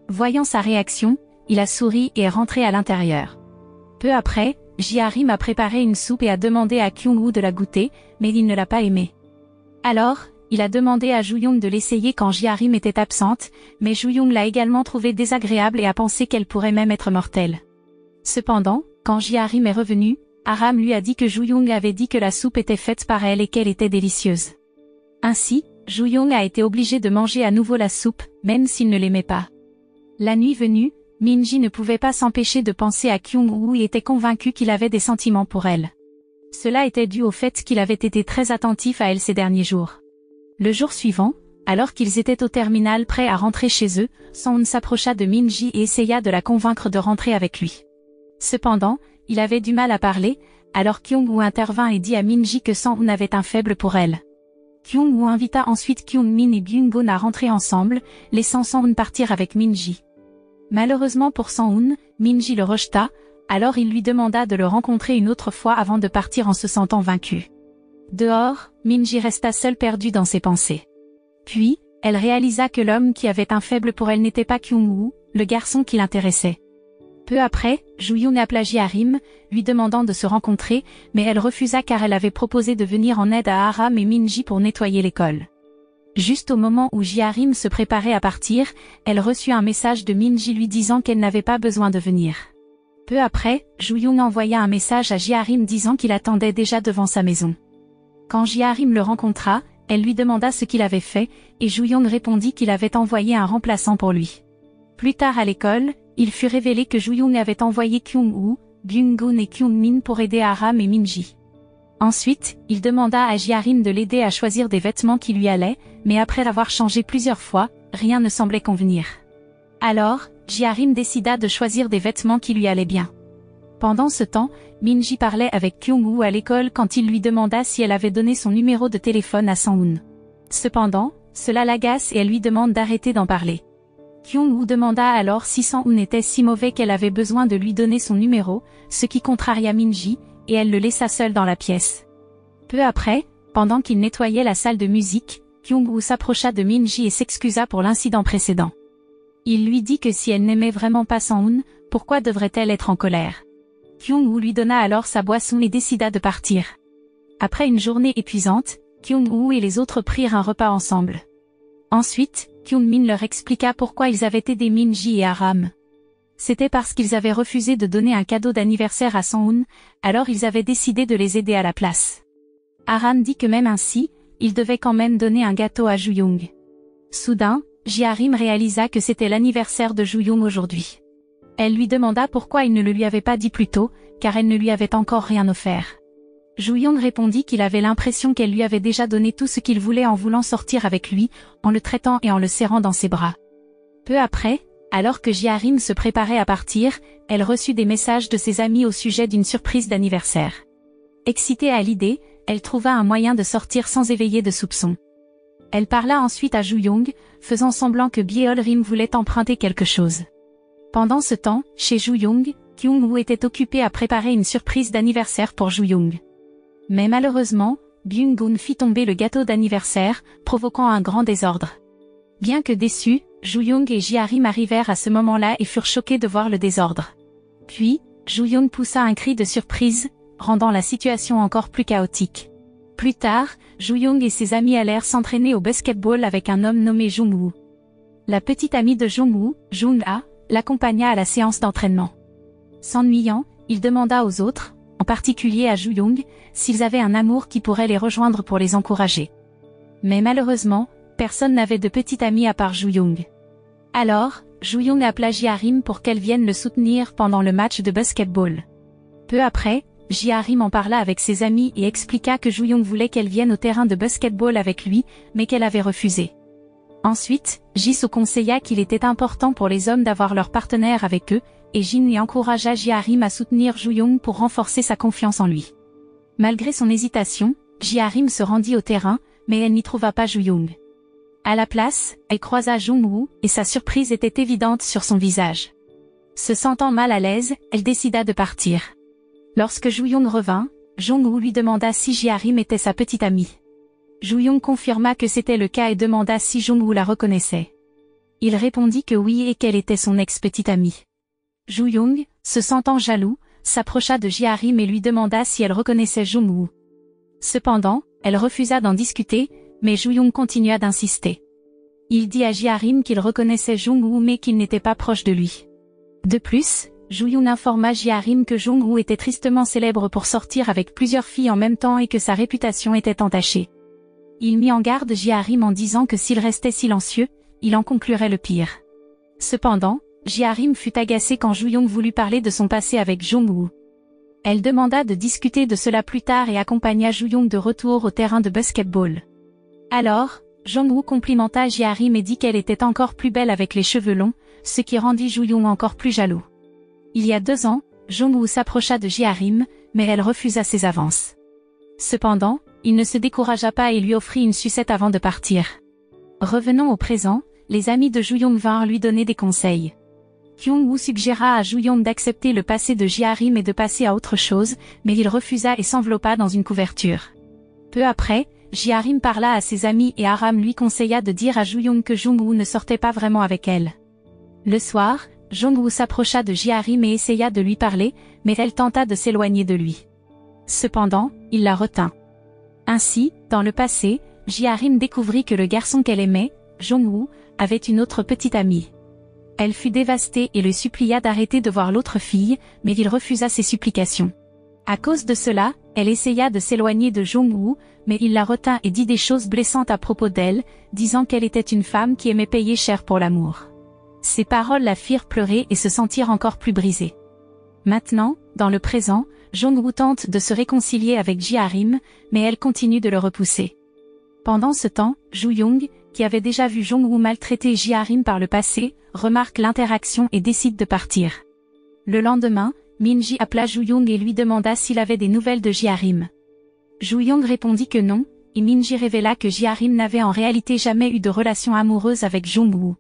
Voyant sa réaction, il a souri et est rentré à l'intérieur. Peu après, Ji-arim a préparé une soupe et a demandé à Kyung-woo de la goûter, mais il ne l'a pas aimée. Alors, il a demandé à Ju-young de l'essayer quand Ji-arim était absente, mais Ju-young l'a également trouvée désagréable et a pensé qu'elle pourrait même être mortelle. Cependant, quand Ji-arim est revenu, Aram lui a dit que Ju-young avait dit que la soupe était faite par elle et qu'elle était délicieuse. Ainsi, Ju-young a été obligé de manger à nouveau la soupe, même s'il ne l'aimait pas. La nuit venue, Min-ji ne pouvait pas s'empêcher de penser à Kyung-woo et était convaincu qu'il avait des sentiments pour elle. Cela était dû au fait qu'il avait été très attentif à elle ces derniers jours. Le jour suivant, alors qu'ils étaient au terminal prêts à rentrer chez eux, Sang-hoon s'approcha de Min-ji et essaya de la convaincre de rentrer avec lui. Cependant, il avait du mal à parler, alors Kyung-woo intervint et dit à Min-ji que Sang-hoon avait un faible pour elle. Kyung-woo invita ensuite Kyung-min et Byung-gun à rentrer ensemble, laissant Sang-hoon partir avec Min-ji. Malheureusement pour Sang-hoon, Min-ji le rejeta, alors il lui demanda de le rencontrer une autre fois avant de partir en se sentant vaincu. Dehors, Min-ji resta seule perdue dans ses pensées. Puis, elle réalisa que l'homme qui avait un faible pour elle n'était pas Kyung-woo, le garçon qui l'intéressait. Peu après, Ju-young appela Ji-arim, lui demandant de se rencontrer, mais elle refusa car elle avait proposé de venir en aide à Aram et Min-ji pour nettoyer l'école. Juste au moment où Ji-arim se préparait à partir, elle reçut un message de Min-ji lui disant qu'elle n'avait pas besoin de venir. Peu après, Ju-young envoya un message à Ji-arim disant qu'il attendait déjà devant sa maison. Quand Ji-arim le rencontra, elle lui demanda ce qu'il avait fait, et Ju-young répondit qu'il avait envoyé un remplaçant pour lui. Plus tard à l'école, il fut révélé que Ju-young avait envoyé Kyung-woo, Byung-gun et Kyung-min pour aider Aram et Min-ji. Ensuite, il demanda à Ji-arim de l'aider à choisir des vêtements qui lui allaient, mais après l'avoir changé plusieurs fois, rien ne semblait convenir. Alors, Ji-arim décida de choisir des vêtements qui lui allaient bien. Pendant ce temps, Min-ji parlait avec Kyung-woo à l'école quand il lui demanda si elle avait donné son numéro de téléphone à Sang-hoon. Cependant, cela l'agace et elle lui demande d'arrêter d'en parler. Kyung-woo demanda alors si Sang-hoon était si mauvais qu'elle avait besoin de lui donner son numéro, ce qui contraria Min-ji, et elle le laissa seul dans la pièce. Peu après, pendant qu'il nettoyait la salle de musique, Kyung-woo s'approcha de Min-ji et s'excusa pour l'incident précédent. Il lui dit que si elle n'aimait vraiment pas Sang-hoon, pourquoi devrait-elle être en colère? Kyung-woo lui donna alors sa boisson et décida de partir. Après une journée épuisante, Kyung-woo et les autres prirent un repas ensemble. Ensuite, Kyung-min leur expliqua pourquoi ils avaient aidé Min-ji et Aram. C'était parce qu'ils avaient refusé de donner un cadeau d'anniversaire à Sang-hoon, alors ils avaient décidé de les aider à la place. Aram dit que même ainsi, ils devaient quand même donner un gâteau à Ju-young. Soudain, Ji-arim réalisa que c'était l'anniversaire de Ju-young aujourd'hui. Elle lui demanda pourquoi il ne le lui avait pas dit plus tôt, car elle ne lui avait encore rien offert. Ju-young répondit qu'il avait l'impression qu'elle lui avait déjà donné tout ce qu'il voulait en voulant sortir avec lui, en le traitant et en le serrant dans ses bras. Peu après, alors que Ji-arim se préparait à partir, elle reçut des messages de ses amis au sujet d'une surprise d'anniversaire. Excitée à l'idée, elle trouva un moyen de sortir sans éveiller de soupçons. Elle parla ensuite à Ju-young, faisant semblant que Byeol-rim voulait emprunter quelque chose. Pendant ce temps, chez Ju-young, Kyung-woo était occupé à préparer une surprise d'anniversaire pour Ju-young. Mais malheureusement, Byung-gun fit tomber le gâteau d'anniversaire, provoquant un grand désordre. Bien que déçus, Ju-young et Ji-arim arrivèrent à ce moment-là et furent choqués de voir le désordre. Puis, Ju-young poussa un cri de surprise, rendant la situation encore plus chaotique. Plus tard, Ju-young et ses amis allèrent s'entraîner au basketball avec un homme nommé Jung-woo. La petite amie de Jung-woo, Jung-ah, l'accompagna à la séance d'entraînement. S'ennuyant, il demanda aux autres, en particulier à Ju-young, s'ils avaient un amour qui pourrait les rejoindre pour les encourager. Mais malheureusement, personne n'avait de petite amie à part Ju-young. Alors, Ju-young appela Ji-arim pour qu'elle vienne le soutenir pendant le match de basketball. Peu après, Ji-arim en parla avec ses amis et expliqua que Ju-young voulait qu'elle vienne au terrain de basketball avec lui, mais qu'elle avait refusé. Ensuite, Ji-soo conseilla qu'il était important pour les hommes d'avoir leur partenaire avec eux, et Jin y encouragea Ji-arim à soutenir Ju-young pour renforcer sa confiance en lui. Malgré son hésitation, Ji-arim se rendit au terrain, mais elle n'y trouva pas Ju-young. À la place, elle croisa Jung-woo, et sa surprise était évidente sur son visage. Se sentant mal à l'aise, elle décida de partir. Lorsque Ju-young revint, Jung-woo lui demanda si Ji-arim était sa petite amie. Ju-young confirma que c'était le cas et demanda si Jung-woo la reconnaissait. Il répondit que oui et qu'elle était son ex-petite amie. Ju-young, se sentant jaloux, s'approcha de Ji-arim et lui demanda si elle reconnaissait Jung-woo. Cependant, elle refusa d'en discuter, mais Ju-young continua d'insister. Il dit à Ji-arim qu'il reconnaissait Jung-woo mais qu'il n'était pas proche de lui. De plus, Ju-young informa Ji-arim que Jung-woo était tristement célèbre pour sortir avec plusieurs filles en même temps et que sa réputation était entachée. Il mit en garde Ji-arim en disant que s'il restait silencieux, il en conclurait le pire. Cependant, Ji-arim fut agacée quand Ju-young voulut parler de son passé avec Jung-woo. Elle demanda de discuter de cela plus tard et accompagna Ju-young de retour au terrain de basketball. Alors, Jung-woo complimenta Ji-arim et dit qu'elle était encore plus belle avec les cheveux longs, ce qui rendit Ju-young encore plus jaloux. Il y a 2 ans, Jung-woo s'approcha de Ji-arim, mais elle refusa ses avances. Cependant, il ne se découragea pas et lui offrit une sucette avant de partir. Revenons au présent, les amis de Ju-young vinrent lui donner des conseils. Kyung-woo suggéra à Ju-young d'accepter le passé de Ji-arim et de passer à autre chose, mais il refusa et s'enveloppa dans une couverture. Peu après, Ji-arim parla à ses amis et Aram lui conseilla de dire à Ju-young que Jung-woo ne sortait pas vraiment avec elle. Le soir, Jung-woo s'approcha de Ji-arim et essaya de lui parler, mais elle tenta de s'éloigner de lui. Cependant, il la retint. Ainsi, dans le passé, Ji-arim découvrit que le garçon qu'elle aimait, Jung-woo, avait une autre petite amie. Elle fut dévastée et le supplia d'arrêter de voir l'autre fille, mais il refusa ses supplications. À cause de cela, elle essaya de s'éloigner de Jung-woo, mais il la retint et dit des choses blessantes à propos d'elle, disant qu'elle était une femme qui aimait payer cher pour l'amour. Ces paroles la firent pleurer et se sentir encore plus brisée. Maintenant, dans le présent, Jung-woo tente de se réconcilier avec Ji-arim, mais elle continue de le repousser. Pendant ce temps, Ju-young, qui avait déjà vu Jung-woo maltraiter Ji-arim par le passé, remarque l'interaction et décide de partir. Le lendemain, Min-ji appela Ju-young et lui demanda s'il avait des nouvelles de Ji-arim. Ju-young répondit que non, et Min-ji révéla que Ji-arim n'avait en réalité jamais eu de relation amoureuse avec Jung-woo.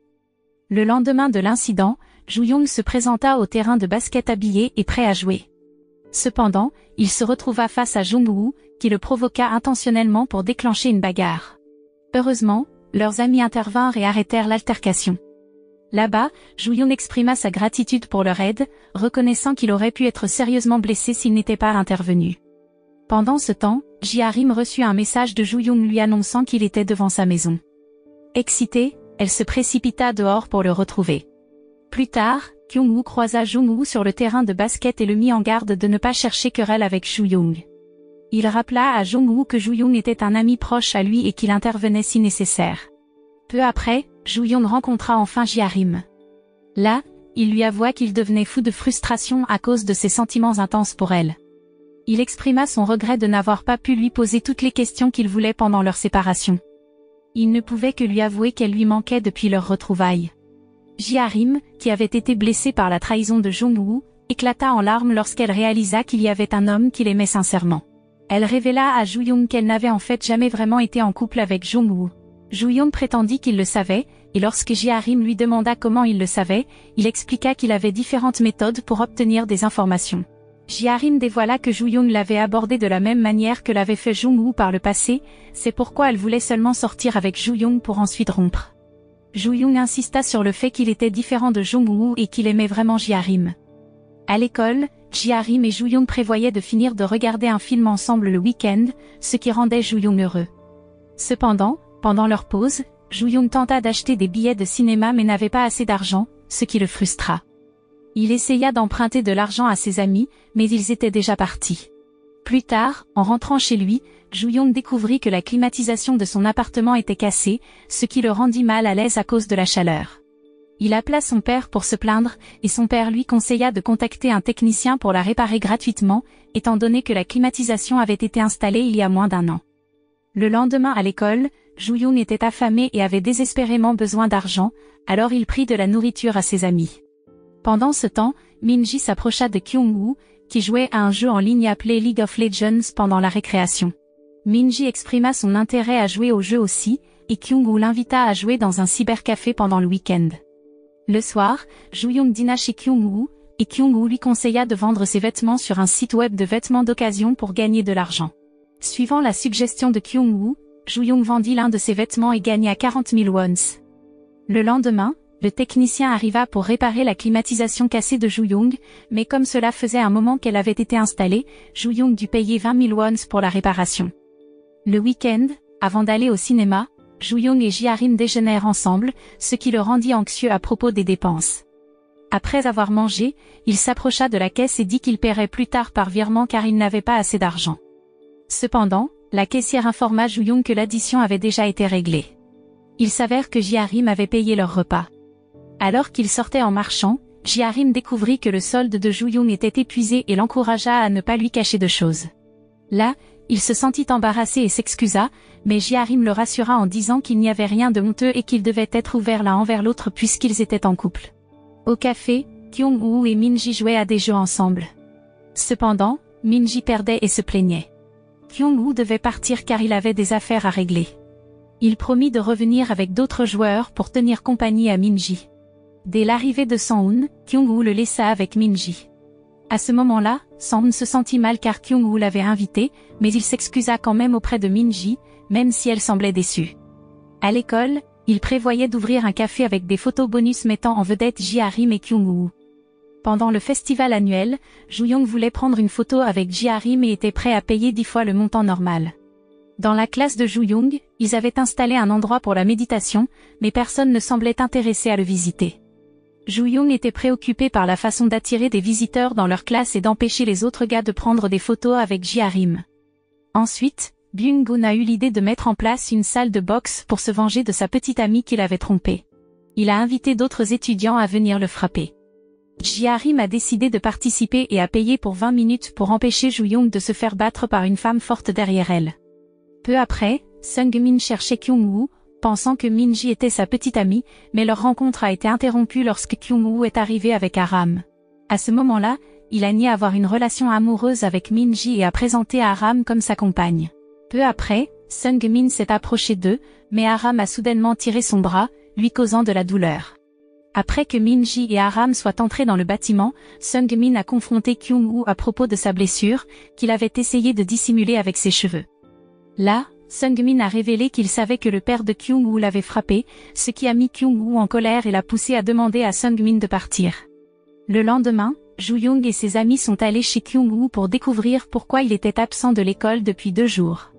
Le lendemain de l'incident, Ju-young se présenta au terrain de basket habillé et prêt à jouer. Cependant, il se retrouva face à Jung-woo, qui le provoqua intentionnellement pour déclencher une bagarre. Heureusement, leurs amis intervinrent et arrêtèrent l'altercation. Là-bas, Ju-young exprima sa gratitude pour leur aide, reconnaissant qu'il aurait pu être sérieusement blessé s'il n'était pas intervenu. Pendant ce temps, Ji-arim reçut un message de Ju-young lui annonçant qu'il était devant sa maison. Excitée, elle se précipita dehors pour le retrouver. Plus tard, Kyung-woo croisa Jung-woo sur le terrain de basket et le mit en garde de ne pas chercher querelle avec Ju-young. Il rappela à Jung-woo que Ju-young était un ami proche à lui et qu'il intervenait si nécessaire. Peu après, Ju-young rencontra enfin Ji-arim. Là, il lui avoua qu'il devenait fou de frustration à cause de ses sentiments intenses pour elle. Il exprima son regret de n'avoir pas pu lui poser toutes les questions qu'il voulait pendant leur séparation. Il ne pouvait que lui avouer qu'elle lui manquait depuis leur retrouvailles. Ji-arim, qui avait été blessée par la trahison de Jung-woo, éclata en larmes lorsqu'elle réalisa qu'il y avait un homme qu'il aimait sincèrement. Elle révéla à Ju-young qu'elle n'avait en fait jamais vraiment été en couple avec Jung-woo. Ju-young prétendit qu'il le savait, et lorsque Ji-arim lui demanda comment il le savait, il expliqua qu'il avait différentes méthodes pour obtenir des informations. Ji-arim dévoila que Ju-young l'avait abordé de la même manière que l'avait fait Jung-woo par le passé, c'est pourquoi elle voulait seulement sortir avec Ju-young pour ensuite rompre. Ju-young insista sur le fait qu'il était différent de Jung-woo et qu'il aimait vraiment Ji-arim. À l'école, Ji-Harim et Joo-young prévoyaient de finir de regarder un film ensemble le week-end, ce qui rendait Joo-young heureux. Cependant, pendant leur pause, Joo-young tenta d'acheter des billets de cinéma mais n'avait pas assez d'argent, ce qui le frustra. Il essaya d'emprunter de l'argent à ses amis, mais ils étaient déjà partis. Plus tard, en rentrant chez lui, Joo-young découvrit que la climatisation de son appartement était cassée, ce qui le rendit mal à l'aise à cause de la chaleur. Il appela son père pour se plaindre, et son père lui conseilla de contacter un technicien pour la réparer gratuitement, étant donné que la climatisation avait été installée il y a moins d'1 an. Le lendemain à l'école, Joo-young était affamé et avait désespérément besoin d'argent, alors il prit de la nourriture à ses amis. Pendant ce temps, Min-ji s'approcha de Kyung-woo, qui jouait à un jeu en ligne appelé League of Legends pendant la récréation. Min-ji exprima son intérêt à jouer au jeu aussi, et Kyung-woo l'invita à jouer dans un cybercafé pendant le week-end. Le soir, Joo-young dîna chez Kyung-woo, et Kyung-woo lui conseilla de vendre ses vêtements sur un site web de vêtements d'occasion pour gagner de l'argent. Suivant la suggestion de Kyung-woo, Joo-young vendit l'un de ses vêtements et gagna 40 000 wons. Le lendemain, le technicien arriva pour réparer la climatisation cassée de Joo-young, mais comme cela faisait un moment qu'elle avait été installée, Joo-young dut payer 20 000 wons pour la réparation. Le week-end, avant d'aller au cinéma, Joo-young et Ji-Harim déjeunèrent ensemble, ce qui le rendit anxieux à propos des dépenses. Après avoir mangé, il s'approcha de la caisse et dit qu'il paierait plus tard par virement car il n'avait pas assez d'argent. Cependant, la caissière informa Joo-young que l'addition avait déjà été réglée. Il s'avère que Ji-Harim avait payé leur repas. Alors qu'il sortait en marchant, Ji-Harim découvrit que le solde de Joo-young était épuisé et l'encouragea à ne pas lui cacher de choses. Là, il se sentit embarrassé et s'excusa, mais Ji-Harim le rassura en disant qu'il n'y avait rien de honteux et qu'ils devaient être ouverts l'un envers l'autre puisqu'ils étaient en couple. Au café, Kyung-woo et Min-ji jouaient à des jeux ensemble. Cependant, Min-ji perdait et se plaignait. Kyung-woo devait partir car il avait des affaires à régler. Il promit de revenir avec d'autres joueurs pour tenir compagnie à Min-ji. Dès l'arrivée de Sang-hoon, Kyung-woo le laissa avec Min-ji. À ce moment-là, Sang-hoon se sentit mal car Kyung-woo l'avait invité, mais il s'excusa quand même auprès de Min-ji, même si elle semblait déçue. À l'école, il prévoyait d'ouvrir un café avec des photos bonus mettant en vedette Ji-Harim et Kyung-woo. Pendant le festival annuel, Joo-young voulait prendre une photo avec Ji-Harim et était prêt à payer 10 fois le montant normal. Dans la classe de Joo-young, ils avaient installé un endroit pour la méditation, mais personne ne semblait intéressé à le visiter. Joo-young était préoccupé par la façon d'attirer des visiteurs dans leur classe et d'empêcher les autres gars de prendre des photos avec Ji-Harim. Ensuite, Byung-gun a eu l'idée de mettre en place une salle de boxe pour se venger de sa petite amie qu'il avait trompée. Il a invité d'autres étudiants à venir le frapper. Ji-Harim a décidé de participer et a payé pour 20 minutes pour empêcher Joo-young de se faire battre par une femme forte derrière elle. Peu après, Sung-min cherchait Kyung-woo, pensant que Min-ji était sa petite amie, mais leur rencontre a été interrompue lorsque Kyung-woo est arrivé avec Aram. À ce moment-là, il a nié avoir une relation amoureuse avec Min-ji et a présenté Aram comme sa compagne. Peu après, Sung-min s'est approché d'eux, mais Aram a soudainement tiré son bras, lui causant de la douleur. Après que Min-ji et Aram soient entrés dans le bâtiment, Sung-min a confronté Kyung-woo à propos de sa blessure, qu'il avait essayé de dissimuler avec ses cheveux. Là, Sung-min a révélé qu'il savait que le père de Kyung-woo l'avait frappé, ce qui a mis Kyung-woo en colère et l'a poussé à demander à Sung-min de partir. Le lendemain, Joo-young et ses amis sont allés chez Kyung-woo pour découvrir pourquoi il était absent de l'école depuis 2 jours.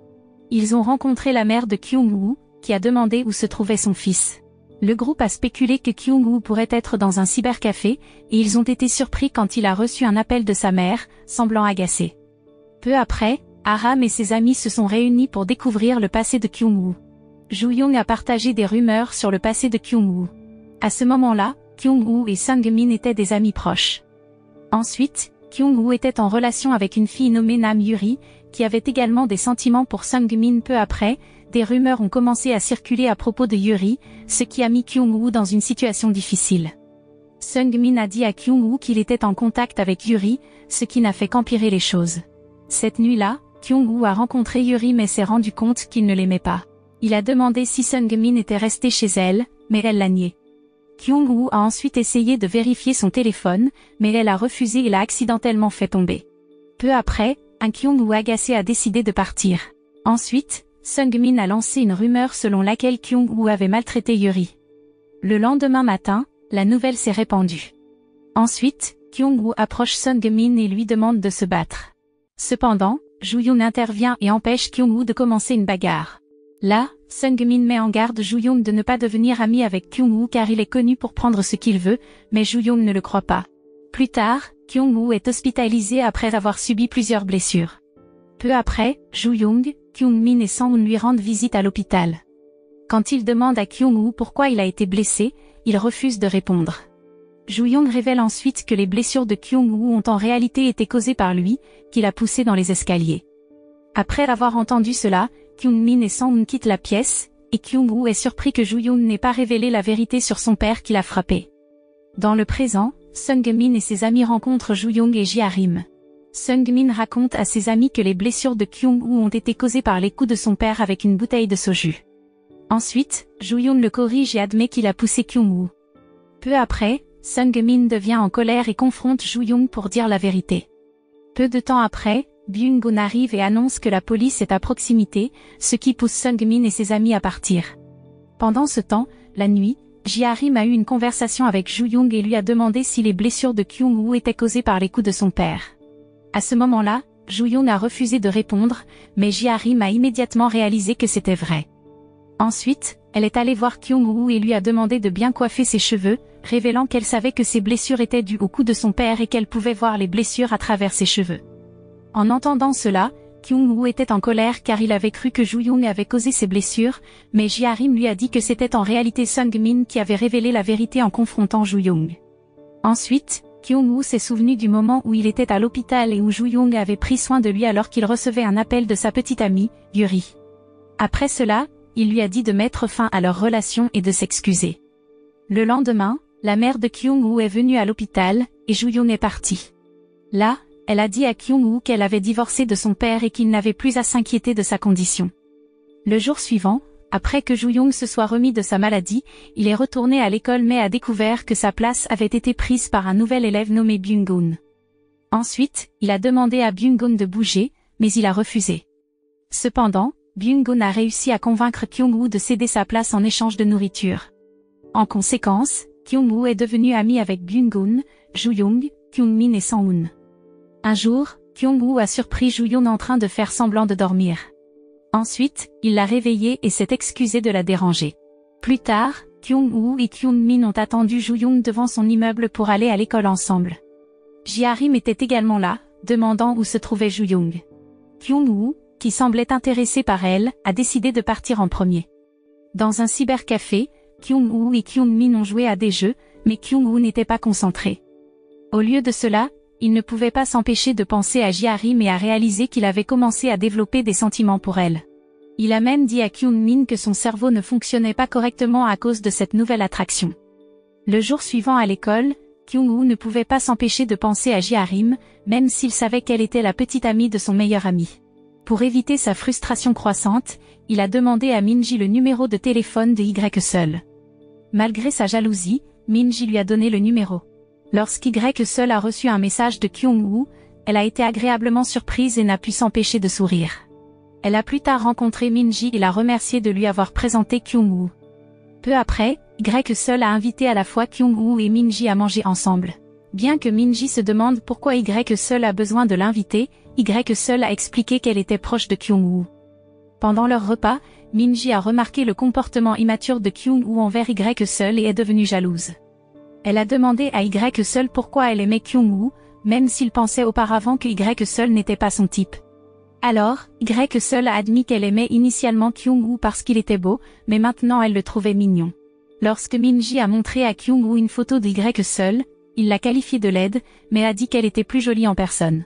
Ils ont rencontré la mère de Kyung-woo, qui a demandé où se trouvait son fils. Le groupe a spéculé que Kyung-woo pourrait être dans un cybercafé, et ils ont été surpris quand il a reçu un appel de sa mère, semblant agacé. Peu après, Aram et ses amis se sont réunis pour découvrir le passé de Kyung-woo. Joo-young a partagé des rumeurs sur le passé de Kyung-woo. À ce moment-là, Kyung-woo et Sung-min étaient des amis proches. Ensuite, Kyung-woo était en relation avec une fille nommée Nam Yuri, qui avait également des sentiments pour Sung-min. Peu après, des rumeurs ont commencé à circuler à propos de Yuri, ce qui a mis Kyung-woo dans une situation difficile. Sung-min a dit à Kyung-woo qu'il était en contact avec Yuri, ce qui n'a fait qu'empirer les choses. Cette nuit-là, Kyung-woo a rencontré Yuri mais s'est rendu compte qu'il ne l'aimait pas. Il a demandé si Sung-min était resté chez elle, mais elle l'a nié. Kyung-woo a ensuite essayé de vérifier son téléphone, mais elle a refusé et l'a accidentellement fait tomber. Peu après, un Kyung-woo agacé a décidé de partir. Ensuite, Sung-min a lancé une rumeur selon laquelle Kyung-woo avait maltraité Yuri. Le lendemain matin, la nouvelle s'est répandue. Ensuite, Kyung-woo approche Sung-min et lui demande de se battre. Cependant, Joo-young intervient et empêche Kyung-woo de commencer une bagarre. Là, Sung-min met en garde Joo-young de ne pas devenir ami avec Kyung-woo car il est connu pour prendre ce qu'il veut, mais Joo-young ne le croit pas. Plus tard, Kyung-woo est hospitalisé après avoir subi plusieurs blessures. Peu après, Joo-young, Kyung-min et Sang-hoon lui rendent visite à l'hôpital. Quand il demande à Kyung-woo pourquoi il a été blessé, il refuse de répondre. Joo-young révèle ensuite que les blessures de Kyung-woo ont en réalité été causées par lui, qu'il a poussé dans les escaliers. Après avoir entendu cela, Kyung-min et Sang-hoon quittent la pièce, et Kyung-woo est surpris que Joo-young n'ait pas révélé la vérité sur son père qui l'a frappé. Dans le présent, Sung-min et ses amis rencontrent Joo-young et Ji-harim. Sung-min raconte à ses amis que les blessures de Kyung-woo ont été causées par les coups de son père avec une bouteille de soju. Ensuite, Joo-young le corrige et admet qu'il a poussé Kyung-woo. Peu après, Sung-min devient en colère et confronte Joo-young pour dire la vérité. Peu de temps après, Byung-gun arrive et annonce que la police est à proximité, ce qui pousse Sung-min et ses amis à partir. Pendant ce temps, la nuit, Ji-harim a eu une conversation avec Joo-young et lui a demandé si les blessures de Kyung-woo étaient causées par les coups de son père. À ce moment-là, Joo-young a refusé de répondre, mais Ji-harim a immédiatement réalisé que c'était vrai. Ensuite, elle est allée voir Kyung-woo et lui a demandé de bien coiffer ses cheveux, révélant qu'elle savait que ses blessures étaient dues aux coups de son père et qu'elle pouvait voir les blessures à travers ses cheveux. En entendant cela, Kyung-woo était en colère car il avait cru que Joo-young avait causé ses blessures, mais Ji-harim lui a dit que c'était en réalité Sung-min qui avait révélé la vérité en confrontant Joo-young. Ensuite, Kyung-woo s'est souvenu du moment où il était à l'hôpital et où Joo-young avait pris soin de lui alors qu'il recevait un appel de sa petite amie, Yuri. Après cela, il lui a dit de mettre fin à leur relation et de s'excuser. Le lendemain, la mère de Kyung-woo est venue à l'hôpital, et Joo-young est partie. Là, elle a dit à Kyung-woo qu'elle avait divorcé de son père et qu'il n'avait plus à s'inquiéter de sa condition. Le jour suivant, après que Joo-young se soit remis de sa maladie, il est retourné à l'école mais a découvert que sa place avait été prise par un nouvel élève nommé Byung-gun. Ensuite, il a demandé à Byung-gun de bouger, mais il a refusé. Cependant, Byung-gun a réussi à convaincre Kyung-woo de céder sa place en échange de nourriture. En conséquence, Kyung-woo est devenu ami avec Byung-gun, Joo-young, Kyung-min et Sang-hoon. Un jour, Kyung-woo a surpris Joo-young en train de faire semblant de dormir. Ensuite, il l'a réveillée et s'est excusé de la déranger. Plus tard, Kyung-woo et Kyung-min ont attendu Joo-young devant son immeuble pour aller à l'école ensemble. Ji-harim était également là, demandant où se trouvait Joo-young. Kyung-woo, qui semblait intéressé par elle, a décidé de partir en premier. Dans un cybercafé, Kyung-woo et Kyung-min ont joué à des jeux, mais Kyung-woo n'était pas concentré. Au lieu de cela, il ne pouvait pas s'empêcher de penser à Ji-harim et à réaliser qu'il avait commencé à développer des sentiments pour elle. Il a même dit à Kyung-min que son cerveau ne fonctionnait pas correctement à cause de cette nouvelle attraction. Le jour suivant à l'école, Kyung-woo ne pouvait pas s'empêcher de penser à Ji-harim, même s'il savait qu'elle était la petite amie de son meilleur ami. Pour éviter sa frustration croissante, il a demandé à Minji le numéro de téléphone de Y-Seul. Malgré sa jalousie, Minji lui a donné le numéro. Lorsqu'Y-Seul a reçu un message de Kyung-woo, elle a été agréablement surprise et n'a pu s'empêcher de sourire. Elle a plus tard rencontré Minji et l'a remercié de lui avoir présenté Kyung-woo. Peu après, Y-Seul a invité à la fois Kyung-woo et Minji à manger ensemble. Bien que Minji se demande pourquoi Y-Seul a besoin de l'inviter, Y-Seul a expliqué qu'elle était proche de Kyung-woo. Pendant leur repas, Minji a remarqué le comportement immature de Kyung-woo envers Y-Seul et est devenue jalouse. Elle a demandé à Y-Seul pourquoi elle aimait Kyung-woo, même s'il pensait auparavant que Y-Seul n'était pas son type. Alors, Y-Seul a admis qu'elle aimait initialement Kyung-woo parce qu'il était beau, mais maintenant elle le trouvait mignon. Lorsque Minji a montré à Kyung-woo une photo de Y-Seul, il l'a qualifiée de laide, mais a dit qu'elle était plus jolie en personne.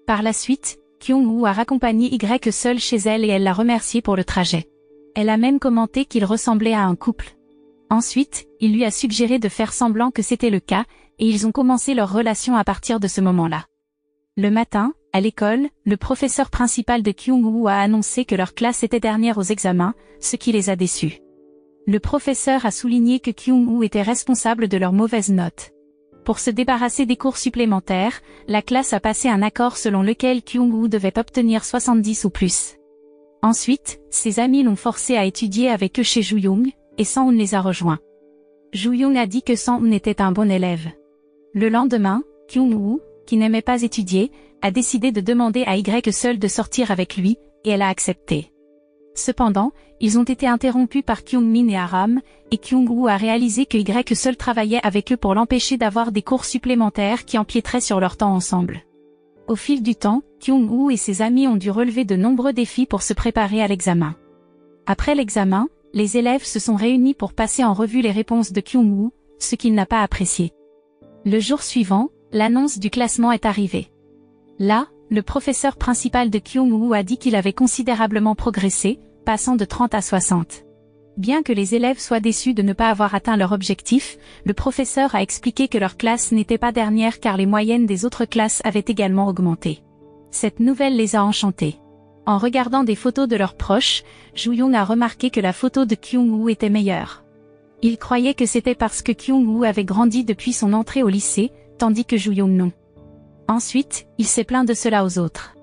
Par la suite, Kyung-woo a raccompagné Y-Seul chez elle et elle l'a remercié pour le trajet. Elle a même commenté qu'il ressemblait à un couple. Ensuite, il lui a suggéré de faire semblant que c'était le cas, et ils ont commencé leur relation à partir de ce moment-là. Le matin, à l'école, le professeur principal de Kyung-woo a annoncé que leur classe était dernière aux examens, ce qui les a déçus. Le professeur a souligné que Kyung-woo était responsable de leurs mauvaises notes. Pour se débarrasser des cours supplémentaires, la classe a passé un accord selon lequel Kyung-woo devait obtenir 70 ou plus. Ensuite, ses amis l'ont forcé à étudier avec eux chez Joo-young, et Sang-hoon les a rejoints. Joo-young a dit que Sang-hoon était un bon élève. Le lendemain, Kyung-woo, qui n'aimait pas étudier, a décidé de demander à Y-Seul de sortir avec lui, et elle a accepté. Cependant, ils ont été interrompus par Kyung-min et Aram, et Kyung-woo a réalisé que Y-Seul travaillait avec eux pour l'empêcher d'avoir des cours supplémentaires qui empiéteraient sur leur temps ensemble. Au fil du temps, Kyung-woo et ses amis ont dû relever de nombreux défis pour se préparer à l'examen. Après l'examen, les élèves se sont réunis pour passer en revue les réponses de Kyung-woo, ce qu'il n'a pas apprécié. Le jour suivant, l'annonce du classement est arrivée. Là, le professeur principal de Kyung-woo a dit qu'il avait considérablement progressé, passant de 30 à 60. Bien que les élèves soient déçus de ne pas avoir atteint leur objectif, le professeur a expliqué que leur classe n'était pas dernière car les moyennes des autres classes avaient également augmenté. Cette nouvelle les a enchantés. En regardant des photos de leurs proches, Joo-young a remarqué que la photo de Kyung-woo était meilleure. Il croyait que c'était parce que Kyung-woo avait grandi depuis son entrée au lycée, tandis que Joo-young non. Ensuite, il s'est plaint de cela aux autres.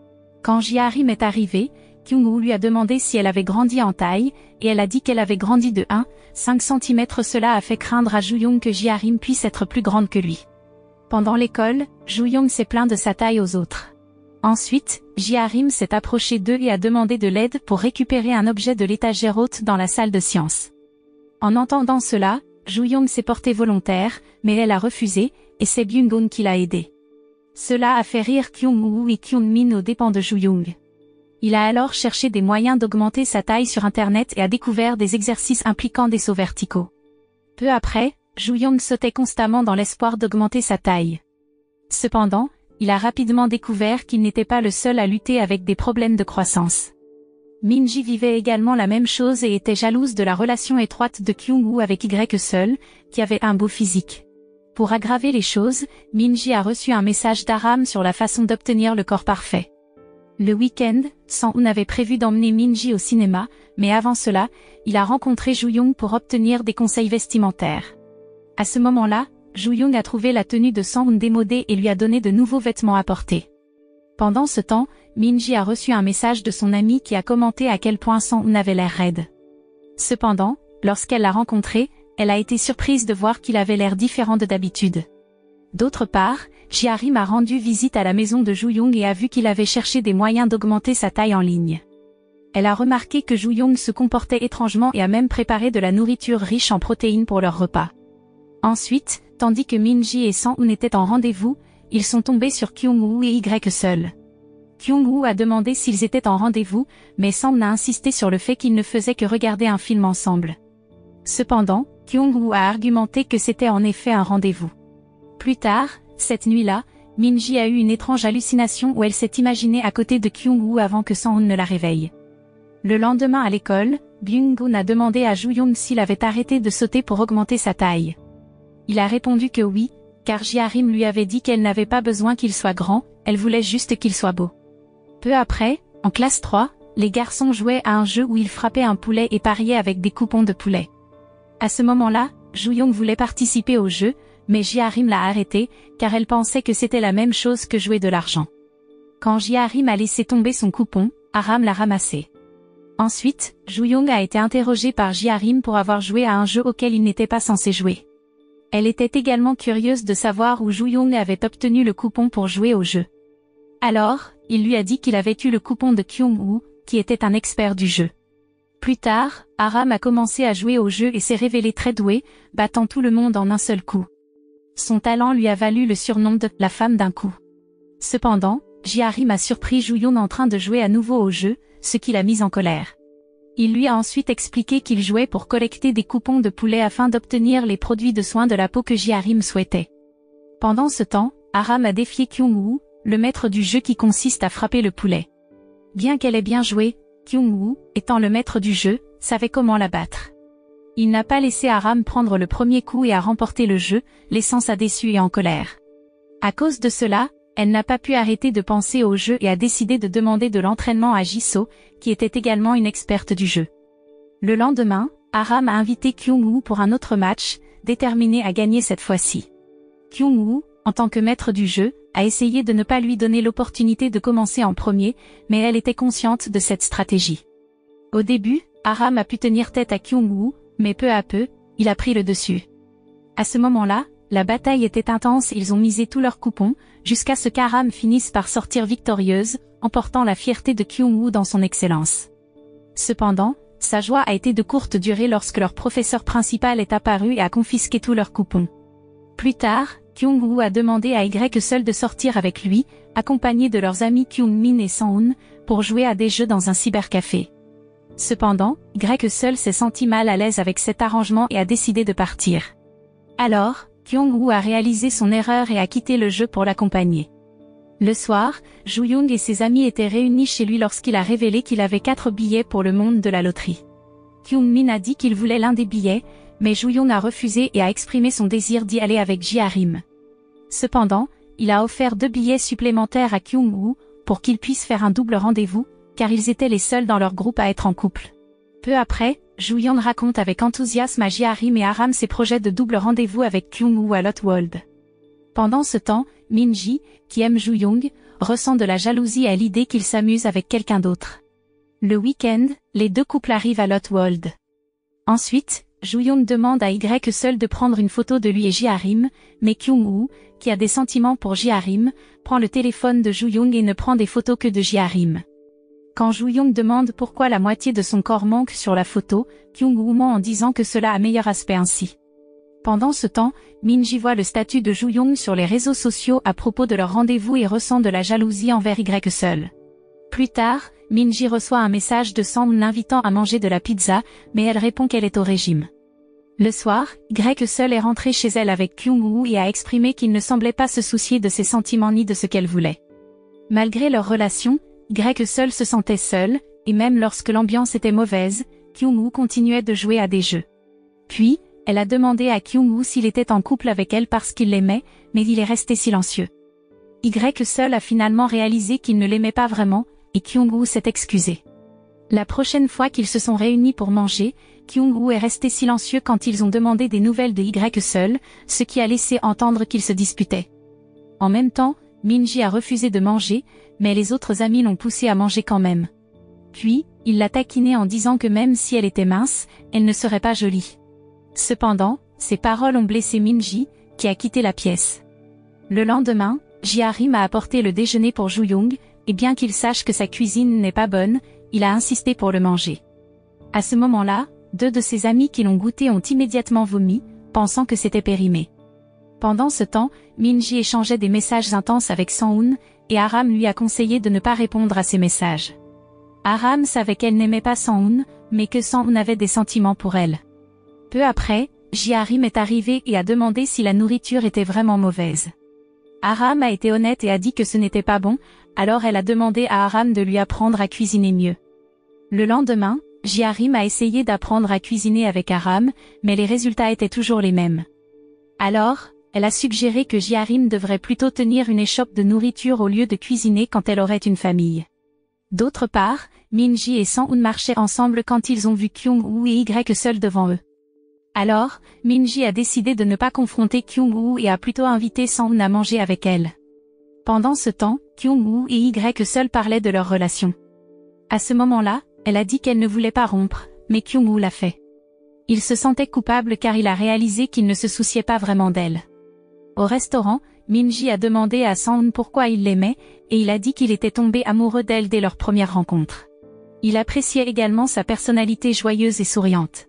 Quand Ji-arim est arrivée, Kyung-woo lui a demandé si elle avait grandi en taille, et elle a dit qu'elle avait grandi de 1,5 cm. Cela a fait craindre à Joo-young que Ji-arim puisse être plus grande que lui. Pendant l'école, Joo-young s'est plaint de sa taille aux autres. Ensuite, Ji-arim s'est approché d'eux et a demandé de l'aide pour récupérer un objet de l'étagère haute dans la salle de sciences. En entendant cela, Joo-young s'est portée volontaire, mais elle a refusé, et c'est Byung-gun qui l'a aidée. Cela a fait rire Kyung-woo et Kyung-min aux dépens de Joo-young. Il a alors cherché des moyens d'augmenter sa taille sur Internet et a découvert des exercices impliquant des sauts verticaux. Peu après, Joo-young sautait constamment dans l'espoir d'augmenter sa taille. Cependant, il a rapidement découvert qu'il n'était pas le seul à lutter avec des problèmes de croissance. Minji vivait également la même chose et était jalouse de la relation étroite de Kyung-woo avec Y-Seul, qui avait un beau physique. Pour aggraver les choses, Minji a reçu un message d'Aram sur la façon d'obtenir le corps parfait. Le week-end, Sang-hoon avait prévu d'emmener Minji au cinéma, mais avant cela, il a rencontré Joo-young pour obtenir des conseils vestimentaires. À ce moment-là, Joo-young a trouvé la tenue de Sang-hoon démodée et lui a donné de nouveaux vêtements à porter. Pendant ce temps, Minji a reçu un message de son ami qui a commenté à quel point Sang-hoon avait l'air raide. Cependant, lorsqu'elle l'a rencontré, elle a été surprise de voir qu'il avait l'air différent de d'habitude. D'autre part, Ji-arim a rendu visite à la maison de Joo-young et a vu qu'il avait cherché des moyens d'augmenter sa taille en ligne. Elle a remarqué que Joo-young se comportait étrangement et a même préparé de la nourriture riche en protéines pour leur repas. Ensuite, tandis que Minji et Sang-hoon étaient en rendez-vous, ils sont tombés sur Kyung-woo et Y-Seul. Kyung-woo a demandé s'ils étaient en rendez-vous, mais Sang-hoon a insisté sur le fait qu'ils ne faisaient que regarder un film ensemble. Cependant, Kyung-woo a argumenté que c'était en effet un rendez-vous. Plus tard, cette nuit-là, Minji a eu une étrange hallucination où elle s'est imaginée à côté de Kyung-woo avant que Sang-hoon ne la réveille. Le lendemain à l'école, Byung-gun a demandé à Joo-young s'il avait arrêté de sauter pour augmenter sa taille. Il a répondu que oui, car Ji-arim lui avait dit qu'elle n'avait pas besoin qu'il soit grand, elle voulait juste qu'il soit beau. Peu après, en classe 3, les garçons jouaient à un jeu où ils frappaient un poulet et pariaient avec des coupons de poulet. À ce moment-là, Joo-young voulait participer au jeu, mais Ji-arim l'a arrêté, car elle pensait que c'était la même chose que jouer de l'argent. Quand Ji-arim a laissé tomber son coupon, Aram l'a ramassé. Ensuite, Joo-young a été interrogée par Ji-arim pour avoir joué à un jeu auquel il n'était pas censé jouer. Elle était également curieuse de savoir où Joo-young avait obtenu le coupon pour jouer au jeu. Alors, il lui a dit qu'il avait eu le coupon de Kyung-woo, qui était un expert du jeu. Plus tard, Aram a commencé à jouer au jeu et s'est révélé très doué, battant tout le monde en un seul coup. Son talent lui a valu le surnom de « la femme d'un coup ». Cependant, Ji-arim a surpris Joo-young en train de jouer à nouveau au jeu, ce qui l'a mise en colère. Il lui a ensuite expliqué qu'il jouait pour collecter des coupons de poulet afin d'obtenir les produits de soins de la peau que Ji-arim souhaitait. Pendant ce temps, Aram a défié Kyung-woo, le maître du jeu qui consiste à frapper le poulet. Bien qu'elle ait bien joué, Kyung-woo, étant le maître du jeu, savait comment la battre. Il n'a pas laissé Aram prendre le premier coup et a remporté le jeu, laissant sa déçue et en colère. À cause de cela, elle n'a pas pu arrêter de penser au jeu et a décidé de demander de l'entraînement à Jisoo, qui était également une experte du jeu. Le lendemain, Aram a invité Kyung-woo pour un autre match, déterminé à gagner cette fois-ci. Kyung-woo, en tant que maître du jeu, a essayé de ne pas lui donner l'opportunité de commencer en premier, mais elle était consciente de cette stratégie. Au début, Aram a pu tenir tête à Kyung-woo, mais peu à peu, il a pris le dessus. À ce moment-là, La bataille était intense et ils ont misé tous leurs coupons, jusqu'à ce qu'Aram finisse par sortir victorieuse, emportant la fierté de Kyung-woo dans son excellence. Cependant, sa joie a été de courte durée lorsque leur professeur principal est apparu et a confisqué tous leurs coupons. Plus tard, Kyung-woo a demandé à Y-Seul de sortir avec lui, accompagné de leurs amis Kyung-min et Sang-hoon, pour jouer à des jeux dans un cybercafé. Cependant, Y-Seul s'est senti mal à l'aise avec cet arrangement et a décidé de partir. Alors, Kyung-woo a réalisé son erreur et a quitté le jeu pour l'accompagner. Le soir, Joo-young et ses amis étaient réunis chez lui lorsqu'il a révélé qu'il avait 4 billets pour le monde de la loterie. Kyung-min a dit qu'il voulait l'un des billets, mais Joo-young a refusé et a exprimé son désir d'y aller avec Ji-harim. Cependant, il a offert 2 billets supplémentaires à Kyung-woo, pour qu'ils puissent faire un double rendez-vous, car ils étaient les seuls dans leur groupe à être en couple. Peu après, Joo-young raconte avec enthousiasme à Ji-harim et Aram ses projets de double rendez-vous avec Kyung-woo à Lotte-World. Pendant ce temps, Min-ji, qui aime Joo-young, ressent de la jalousie à l'idée qu'il s'amuse avec quelqu'un d'autre. Le week-end, les deux couples arrivent à Lotte-World. Ensuite, Joo-young demande à Y-Seul de prendre une photo de lui et Ji-harim, mais Kyung-woo, qui a des sentiments pour Ji-harim, prend le téléphone de Joo-young et ne prend des photos que de Ji-harim. Quand Joo-young demande pourquoi la moitié de son corps manque sur la photo, Kyung-woo ment en disant que cela a meilleur aspect ainsi. Pendant ce temps, Min-ji voit le statut de Joo-young sur les réseaux sociaux à propos de leur rendez-vous et ressent de la jalousie envers Y-Seul. Plus tard, Min-ji reçoit un message de Sang l'invitant à manger de la pizza, mais elle répond qu'elle est au régime. Le soir, Y-Seul est rentré chez elle avec Kyung-woo et a exprimé qu'il ne semblait pas se soucier de ses sentiments ni de ce qu'elle voulait. Malgré leur relation, Y-Seul se sentait seul, et même lorsque l'ambiance était mauvaise, Kyung-woo continuait de jouer à des jeux. Puis, elle a demandé à Kyung-woo s'il était en couple avec elle parce qu'il l'aimait, mais il est resté silencieux. Y-Seul a finalement réalisé qu'il ne l'aimait pas vraiment, et Kyung-woo s'est excusé. La prochaine fois qu'ils se sont réunis pour manger, Kyung-woo est resté silencieux quand ils ont demandé des nouvelles de Y-Seul, ce qui a laissé entendre qu'ils se disputaient. En même temps, Min-ji a refusé de manger, mais les autres amis l'ont poussé à manger quand même. Puis, il l'a taquinée en disant que même si elle était mince, elle ne serait pas jolie. Cependant, ces paroles ont blessé Min-ji, qui a quitté la pièce. Le lendemain, Ji-harim a apporté le déjeuner pour Joo-young, et bien qu'il sache que sa cuisine n'est pas bonne, il a insisté pour le manger. À ce moment-là, 2 de ses amis qui l'ont goûté ont immédiatement vomi, pensant que c'était périmé. Pendant ce temps, Min-ji échangeait des messages intenses avec Sang-hoon, et Aram lui a conseillé de ne pas répondre à ses messages. Aram savait qu'elle n'aimait pas Sang-hoon, mais que Sang-hoon avait des sentiments pour elle. Peu après, Ji-harim est arrivé et a demandé si la nourriture était vraiment mauvaise. Aram a été honnête et a dit que ce n'était pas bon, alors elle a demandé à Aram de lui apprendre à cuisiner mieux. Le lendemain, Ji-harim a essayé d'apprendre à cuisiner avec Aram, mais les résultats étaient toujours les mêmes. Alors, elle a suggéré que Ji-harim devrait plutôt tenir une échoppe de nourriture au lieu de cuisiner quand elle aurait une famille. D'autre part, Min-ji et Sang-hoon marchaient ensemble quand ils ont vu Kyung-woo et Y-Seul devant eux. Alors, Min-ji a décidé de ne pas confronter Kyung-woo et a plutôt invité Sang-hoon à manger avec elle. Pendant ce temps, Kyung-woo et Y-Seul parlaient de leur relation. À ce moment-là, elle a dit qu'elle ne voulait pas rompre, mais Kyung-woo l'a fait. Il se sentait coupable car il a réalisé qu'il ne se souciait pas vraiment d'elle. Au restaurant, Min-ji a demandé à Sang-hoon pourquoi il l'aimait, et il a dit qu'il était tombé amoureux d'elle dès leur première rencontre. Il appréciait également sa personnalité joyeuse et souriante.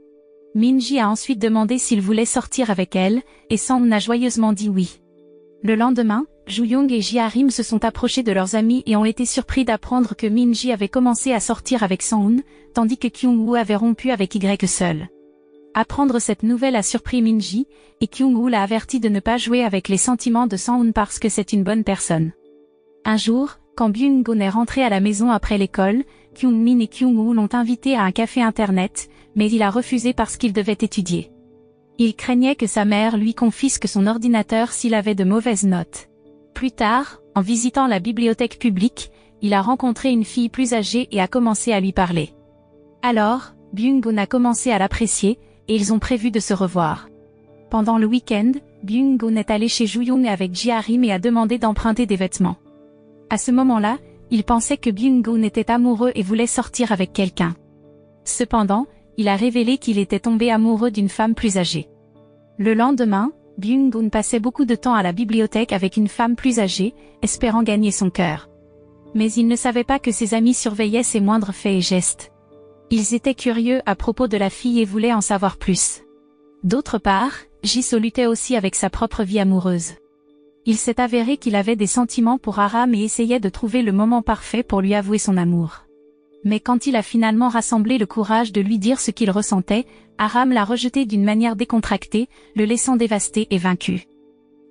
Min-ji a ensuite demandé s'il voulait sortir avec elle, et Sang-hoon a joyeusement dit oui. Le lendemain, Joo-young et Ji-harim se sont approchés de leurs amis et ont été surpris d'apprendre que Min-ji avait commencé à sortir avec Sang-hoon, tandis que Kyung-woo avait rompu avec Y-Seul. Apprendre cette nouvelle a surpris Min-ji, et Kyung-woo l'a averti de ne pas jouer avec les sentiments de Sang-hoon parce que c'est une bonne personne. Un jour, quand Byung-gun est rentré à la maison après l'école, Kyung-min et Kyung-woo l'ont invité à un café internet, mais il a refusé parce qu'il devait étudier. Il craignait que sa mère lui confisque son ordinateur s'il avait de mauvaises notes. Plus tard, en visitant la bibliothèque publique, il a rencontré une fille plus âgée et a commencé à lui parler. Alors, Byung-gun a commencé à l'apprécier, et ils ont prévu de se revoir. Pendant le week-end, Byung-gun est allé chez Joo-young avec Ji-harim et a demandé d'emprunter des vêtements. À ce moment-là, il pensait que Byung-gun était amoureux et voulait sortir avec quelqu'un. Cependant, il a révélé qu'il était tombé amoureux d'une femme plus âgée. Le lendemain, Byung-gun passait beaucoup de temps à la bibliothèque avec une femme plus âgée, espérant gagner son cœur. Mais il ne savait pas que ses amis surveillaient ses moindres faits et gestes. Ils étaient curieux à propos de la fille et voulaient en savoir plus. D'autre part, Jisoo luttait aussi avec sa propre vie amoureuse. Il s'est avéré qu'il avait des sentiments pour Aram et essayait de trouver le moment parfait pour lui avouer son amour. Mais quand il a finalement rassemblé le courage de lui dire ce qu'il ressentait, Aram l'a rejeté d'une manière décontractée, le laissant dévasté et vaincu.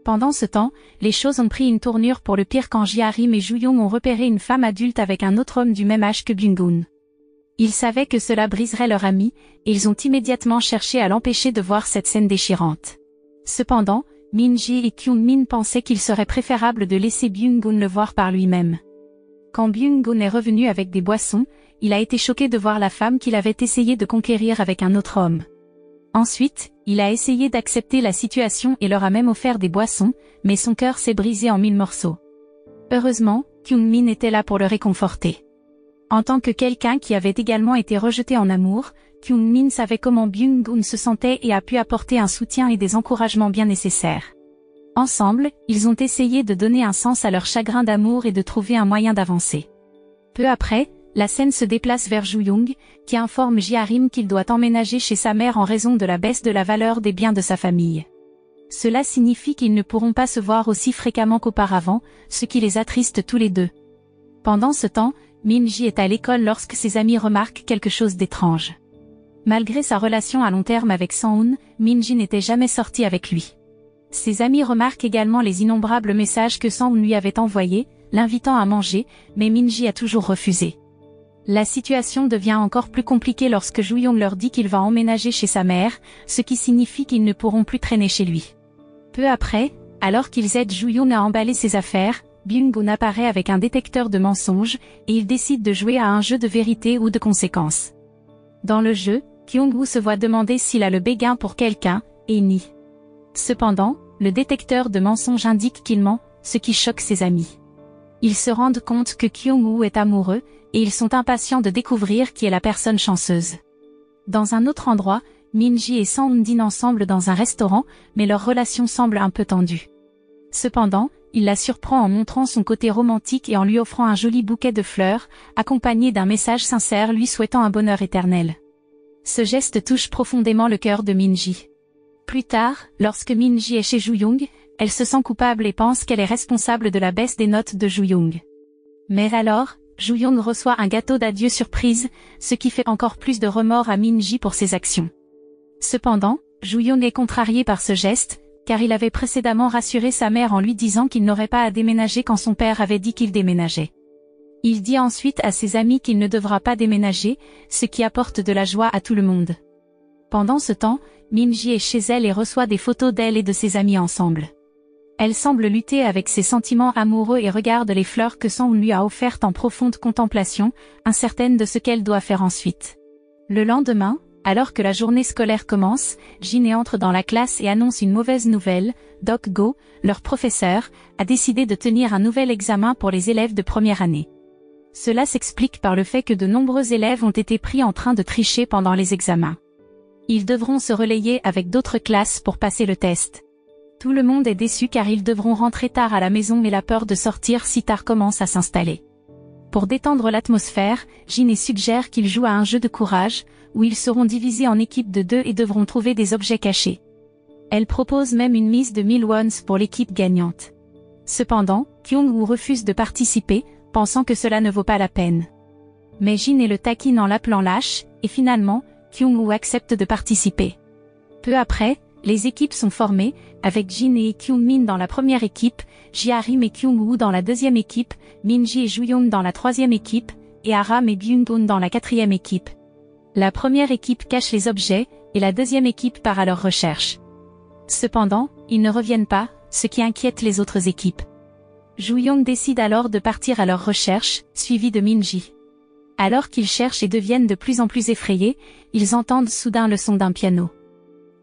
Pendant ce temps, les choses ont pris une tournure pour le pire quand Ji-Harim et Ju-Young ont repéré une femme adulte avec un autre homme du même âge que Byung-gun. Ils savaient que cela briserait leur amie, et ils ont immédiatement cherché à l'empêcher de voir cette scène déchirante. Cependant, Min-ji et Kyung-min pensaient qu'il serait préférable de laisser Byung-gun le voir par lui-même. Quand Byung-gun est revenu avec des boissons, il a été choqué de voir la femme qu'il avait essayé de conquérir avec un autre homme. Ensuite, il a essayé d'accepter la situation et leur a même offert des boissons, mais son cœur s'est brisé en 1000 morceaux. Heureusement, Kyung-min était là pour le réconforter. En tant que quelqu'un qui avait également été rejeté en amour, Kyung-min savait comment Byung-gun se sentait et a pu apporter un soutien et des encouragements bien nécessaires. Ensemble, ils ont essayé de donner un sens à leur chagrin d'amour et de trouver un moyen d'avancer. Peu après, la scène se déplace vers Ju-Young, qui informe Ji-Harim qu'il doit emménager chez sa mère en raison de la baisse de la valeur des biens de sa famille. Cela signifie qu'ils ne pourront pas se voir aussi fréquemment qu'auparavant, ce qui les attriste tous les deux. Pendant ce temps, Min-ji est à l'école lorsque ses amis remarquent quelque chose d'étrange. Malgré sa relation à long terme avec Sang-hoon, Min-ji n'était jamais sorti avec lui. Ses amis remarquent également les innombrables messages que Sang-hoon lui avait envoyés, l'invitant à manger, mais Min-ji a toujours refusé. La situation devient encore plus compliquée lorsque Ju-Young leur dit qu'il va emménager chez sa mère, ce qui signifie qu'ils ne pourront plus traîner chez lui. Peu après, alors qu'ils aident Ju-Young à emballer ses affaires, Byung-gun apparaît avec un détecteur de mensonges, et il décide de jouer à un jeu de vérité ou de conséquences. Dans le jeu, Kyung-woo se voit demander s'il a le béguin pour quelqu'un, et il nie. Cependant, le détecteur de mensonges indique qu'il ment, ce qui choque ses amis. Ils se rendent compte que Kyung-woo est amoureux, et ils sont impatients de découvrir qui est la personne chanceuse. Dans un autre endroit, Min-ji et Sang-hoon dînent ensemble dans un restaurant, mais leur relation semble un peu tendue. Cependant, il la surprend en montrant son côté romantique et en lui offrant un joli bouquet de fleurs, accompagné d'un message sincère lui souhaitant un bonheur éternel. Ce geste touche profondément le cœur de Min-ji. Plus tard, lorsque Min-ji est chez Ju-Young, elle se sent coupable et pense qu'elle est responsable de la baisse des notes de Ju-Young. Mais alors, Ju-Young reçoit un gâteau d'adieu surprise, ce qui fait encore plus de remords à Min-ji pour ses actions. Cependant, Ju-Young est contrarié par ce geste, car il avait précédemment rassuré sa mère en lui disant qu'il n'aurait pas à déménager quand son père avait dit qu'il déménageait. Il dit ensuite à ses amis qu'il ne devra pas déménager, ce qui apporte de la joie à tout le monde. Pendant ce temps, Min-ji est chez elle et reçoit des photos d'elle et de ses amis ensemble. Elle semble lutter avec ses sentiments amoureux et regarde les fleurs que Sang-hoon lui a offertes en profonde contemplation, incertaine de ce qu'elle doit faire ensuite. Le lendemain, alors que la journée scolaire commence, Jin entre dans la classe et annonce une mauvaise nouvelle. Doc Go, leur professeur, a décidé de tenir un nouvel examen pour les élèves de première année. Cela s'explique par le fait que de nombreux élèves ont été pris en train de tricher pendant les examens. Ils devront se relayer avec d'autres classes pour passer le test. Tout le monde est déçu car ils devront rentrer tard à la maison et la peur de sortir si tard commence à s'installer. Pour détendre l'atmosphère, Jin suggère qu'ils jouent à un jeu de courage, où ils seront divisés en équipes de 2 et devront trouver des objets cachés. Elle propose même une mise de 1000 wons pour l'équipe gagnante. Cependant, Kyung-woo refuse de participer, pensant que cela ne vaut pas la peine. Mais Jin le taquine en l'appelant lâche, et finalement, Kyung-woo accepte de participer. Peu après, les équipes sont formées, avec Jin et Kyung-min dans la première équipe, Ji-Harim et Kyung-woo dans la deuxième équipe, Min-ji et Ju-Young dans la troisième équipe, et Aram et Byung-gun dans la quatrième équipe. La première équipe cache les objets, et la deuxième équipe part à leur recherche. Cependant, ils ne reviennent pas, ce qui inquiète les autres équipes. Ju-Young décide alors de partir à leur recherche, suivi de Min-ji. Alors qu'ils cherchent et deviennent de plus en plus effrayés, ils entendent soudain le son d'un piano.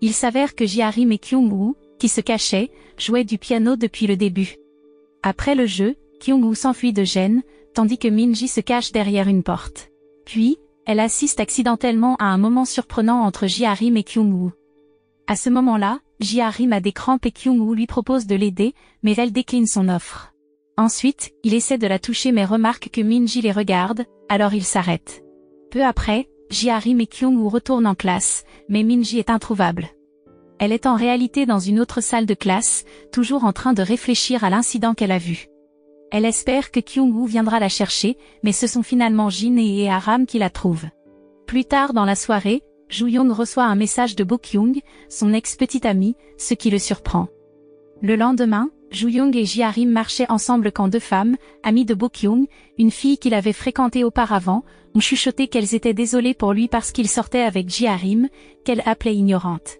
Il s'avère que Ji-Harim et Kyung-woo, qui se cachaient, jouaient du piano depuis le début. Après le jeu, Kyung-woo s'enfuit de gêne, tandis que Min-ji se cache derrière une porte. Puis, elle assiste accidentellement à un moment surprenant entre Ji-Harim et Kyung-woo. À ce moment-là, Ji-Harim a des crampes et Kyung-woo lui propose de l'aider, mais elle décline son offre. Ensuite, il essaie de la toucher mais remarque que Min-ji les regarde, alors il s'arrête. Peu après, Ji-Harim et Kyung-woo retournent en classe, mais Min-ji est introuvable. Elle est en réalité dans une autre salle de classe, toujours en train de réfléchir à l'incident qu'elle a vu. Elle espère que Kyung-woo viendra la chercher, mais ce sont finalement Jin et Haram qui la trouvent. Plus tard dans la soirée, Joo-young reçoit un message de Bo-kyung, son ex-petite amie, ce qui le surprend. Le lendemain, Joo-young et Ji-Harim marchaient ensemble quand deux femmes, amies de Bo-kyung, une fille qu'il avait fréquentée auparavant, ont chuchoté qu'elles étaient désolées pour lui parce qu'il sortait avec Ji-Harim, qu'elle appelait ignorante.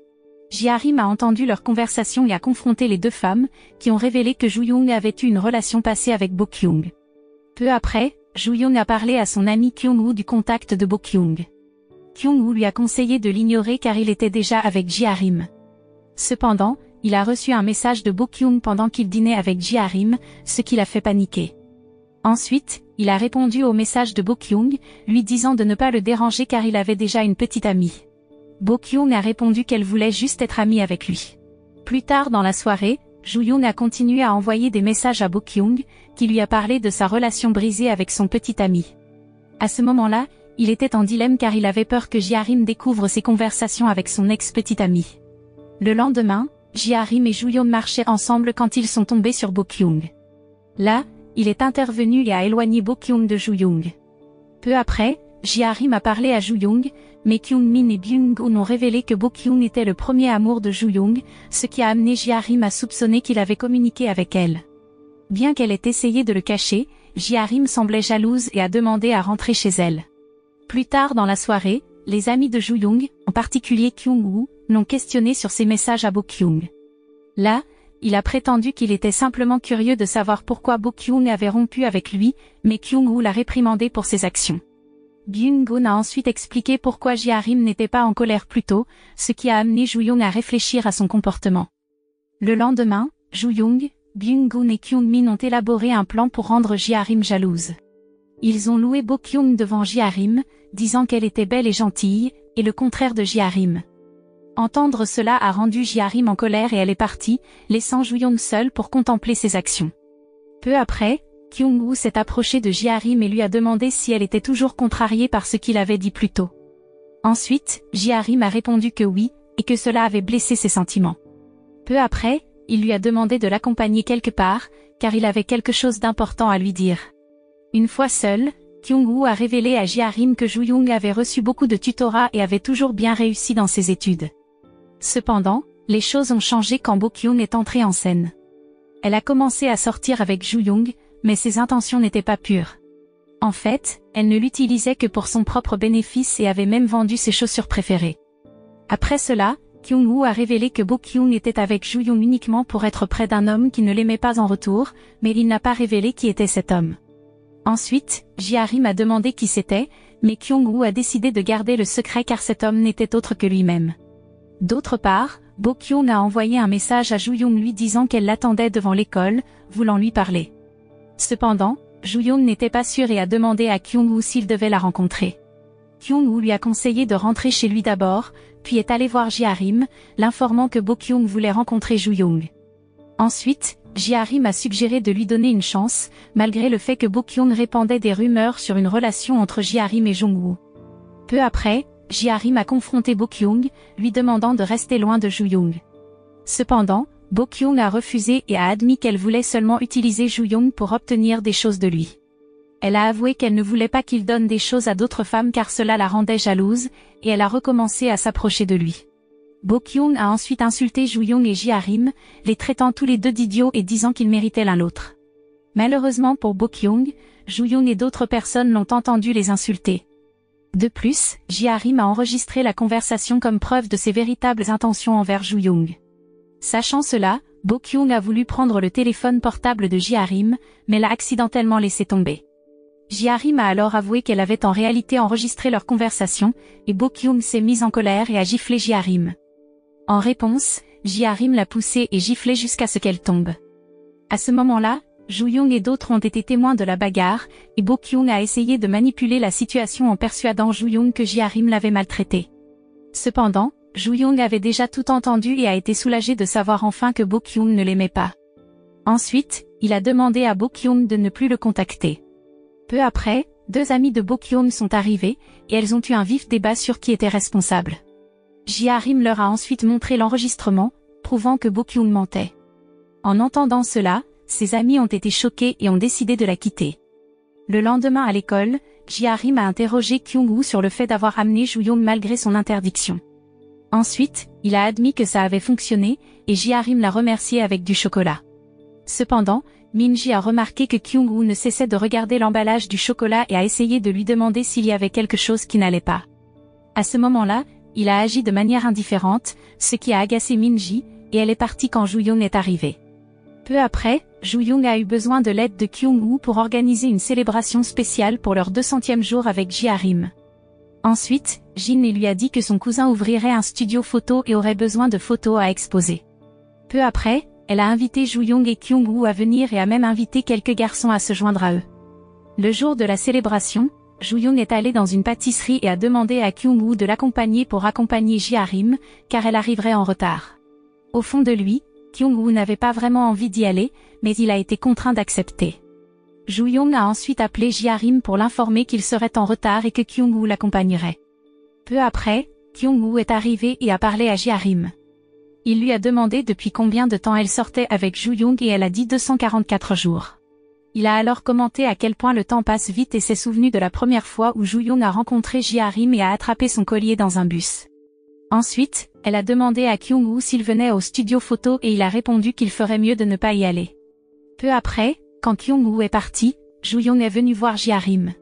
Ji-Harim a entendu leur conversation et a confronté les deux femmes, qui ont révélé que Joo-young avait eu une relation passée avec Bo-kyung. Peu après, Joo-young a parlé à son ami Kyung-woo du contact de Bo-kyung. Kyung-woo lui a conseillé de l'ignorer car il était déjà avec Ji-Harim. Cependant, il a reçu un message de Bo-kyung pendant qu'il dînait avec Ji-Harim, ce qui l'a fait paniquer. Ensuite, il a répondu au message de Bo-kyung, lui disant de ne pas le déranger car il avait déjà une petite amie. Bo-kyung a répondu qu'elle voulait juste être amie avec lui. Plus tard dans la soirée, Joo-young a continué à envoyer des messages à Bo-kyung, qui lui a parlé de sa relation brisée avec son petit ami. À ce moment-là, il était en dilemme car il avait peur que Ji-Harim découvre ses conversations avec son ex-petite amie. Le lendemain, Ji-Harim et Joo-young marchaient ensemble quand ils sont tombés sur Bo-kyung. Là, il est intervenu et a éloigné Bo-kyung de Joo-young. Peu après, Ji-Harim a parlé à Joo-young, mais Kyung-min et Byung-gun ont révélé que Bo-kyung était le premier amour de Joo-young, ce qui a amené Ji-Harim à soupçonner qu'il avait communiqué avec elle. Bien qu'elle ait essayé de le cacher, Ji-Harim semblait jalouse et a demandé à rentrer chez elle. Plus tard dans la soirée, les amis de Joo-young, en particulier Kyung-woo, l'ont questionné sur ses messages à Bo-kyung. Là, il a prétendu qu'il était simplement curieux de savoir pourquoi Bo-kyung avait rompu avec lui, mais Kyung-woo l'a réprimandé pour ses actions. Byung-gun a ensuite expliqué pourquoi Ji-Harim n'était pas en colère plus tôt, ce qui a amené Joo-young à réfléchir à son comportement. Le lendemain, Joo-young, Byung-gun et Kyung-min ont élaboré un plan pour rendre Ji-Harim jalouse. Ils ont loué Bo-kyung devant Ji-Harim, disant qu'elle était belle et gentille, et le contraire de Ji-Harim. Entendre cela a rendu Ji-Harim en colère et elle est partie, laissant Joo-young seule pour contempler ses actions. Peu après, Kyung-woo s'est approché de Ji-Harim et lui a demandé si elle était toujours contrariée par ce qu'il avait dit plus tôt. Ensuite, Ji-Harim a répondu que oui, et que cela avait blessé ses sentiments. Peu après, il lui a demandé de l'accompagner quelque part, car il avait quelque chose d'important à lui dire. Une fois seul, Kyung-woo a révélé à Ji-Harim que Joo-young avait reçu beaucoup de tutorat et avait toujours bien réussi dans ses études. Cependant, les choses ont changé quand Bo-kyung est entrée en scène. Elle a commencé à sortir avec Joo-young, mais ses intentions n'étaient pas pures. En fait, elle ne l'utilisait que pour son propre bénéfice et avait même vendu ses chaussures préférées. Après cela, Kyung-woo a révélé que Bo-kyung était avec Joo-young uniquement pour être près d'un homme qui ne l'aimait pas en retour, mais il n'a pas révélé qui était cet homme. Ensuite, Ji-Harim a demandé qui c'était, mais Kyung-woo a décidé de garder le secret car cet homme n'était autre que lui-même. D'autre part, Bo-kyung a envoyé un message à Joo-young lui disant qu'elle l'attendait devant l'école, voulant lui parler. Cependant, Joo-young n'était pas sûre et a demandé à Kyung-woo s'il devait la rencontrer. Kyung-woo lui a conseillé de rentrer chez lui d'abord, puis est allé voir Ji-Harim, l'informant que Bo-kyung voulait rencontrer Joo-young. Ensuite, Ji-Harim a suggéré de lui donner une chance, malgré le fait que Bo-kyung répandait des rumeurs sur une relation entre Ji-Harim et Jong-woo. Peu après, Ji-Harim a confronté Bo-kyung, lui demandant de rester loin de Joo-young. Cependant, Bo-kyung a refusé et a admis qu'elle voulait seulement utiliser Joo-young pour obtenir des choses de lui. Elle a avoué qu'elle ne voulait pas qu'il donne des choses à d'autres femmes car cela la rendait jalouse, et elle a recommencé à s'approcher de lui. Bo-kyung a ensuite insulté Joo-young et Ji-Harim, les traitant tous les deux d'idiots et disant qu'ils méritaient l'un l'autre. Malheureusement pour Bo-kyung, Joo-young et d'autres personnes l'ont entendu les insulter. De plus, Ji-Harim a enregistré la conversation comme preuve de ses véritables intentions envers Joo-young. Sachant cela, Bo-kyung a voulu prendre le téléphone portable de Ji-Harim, mais l'a accidentellement laissé tomber. Ji-Harim a alors avoué qu'elle avait en réalité enregistré leur conversation, et Bo-kyung s'est mise en colère et a giflé Ji-Harim. En réponse, Ji-Harim l'a poussée et giflé jusqu'à ce qu'elle tombe. À ce moment-là, Joo-young et d'autres ont été témoins de la bagarre, et Bo-kyung a essayé de manipuler la situation en persuadant Joo-young que Ji-Harim l'avait maltraité. Cependant, Joo-young avait déjà tout entendu et a été soulagé de savoir enfin que Bo-kyung ne l'aimait pas. Ensuite, il a demandé à Bo-kyung de ne plus le contacter. Peu après, deux amies de Bo-kyung sont arrivées, et elles ont eu un vif débat sur qui était responsable. Ji-harim leur a ensuite montré l'enregistrement, prouvant que Bo-kyung mentait. En entendant cela, ses amis ont été choqués et ont décidé de la quitter. Le lendemain à l'école, Ji-harim a interrogé Kyung-woo sur le fait d'avoir amené Joo-young malgré son interdiction. Ensuite, il a admis que ça avait fonctionné, et Ji-harim l'a remercié avec du chocolat. Cependant, Min-ji a remarqué que Kyung-woo ne cessait de regarder l'emballage du chocolat et a essayé de lui demander s'il y avait quelque chose qui n'allait pas. À ce moment-là, il a agi de manière indifférente, ce qui a agacé Min-ji, et elle est partie quand Joo-young est arrivé. Peu après, Joo-young a eu besoin de l'aide de Kyung-woo pour organiser une célébration spéciale pour leur 200e jour avec Ji-harim. Ensuite, Jin lui a dit que son cousin ouvrirait un studio photo et aurait besoin de photos à exposer. Peu après, elle a invité Joo-young et Kyung-woo à venir et a même invité quelques garçons à se joindre à eux. Le jour de la célébration, Joo-young est allée dans une pâtisserie et a demandé à Kyung-woo de l'accompagner pour accompagner Ji-harim, car elle arriverait en retard. Au fond de lui, Kyung-woo n'avait pas vraiment envie d'y aller, mais il a été contraint d'accepter. Joo-young a ensuite appelé Ji-harim pour l'informer qu'il serait en retard et que Kyung-woo l'accompagnerait. Peu après, Kyung-woo est arrivé et a parlé à Ji-harim. Il lui a demandé depuis combien de temps elle sortait avec Joo-young et elle a dit 244 jours. Il a alors commenté à quel point le temps passe vite et s'est souvenu de la première fois où Joo-young a rencontré Ji-harim et a attrapé son collier dans un bus. Ensuite, elle a demandé à Kyung-woo s'il venait au studio photo et il a répondu qu'il ferait mieux de ne pas y aller. Peu après, quand Kyung-woo est parti, Joo-young est venue voir Ji-harim.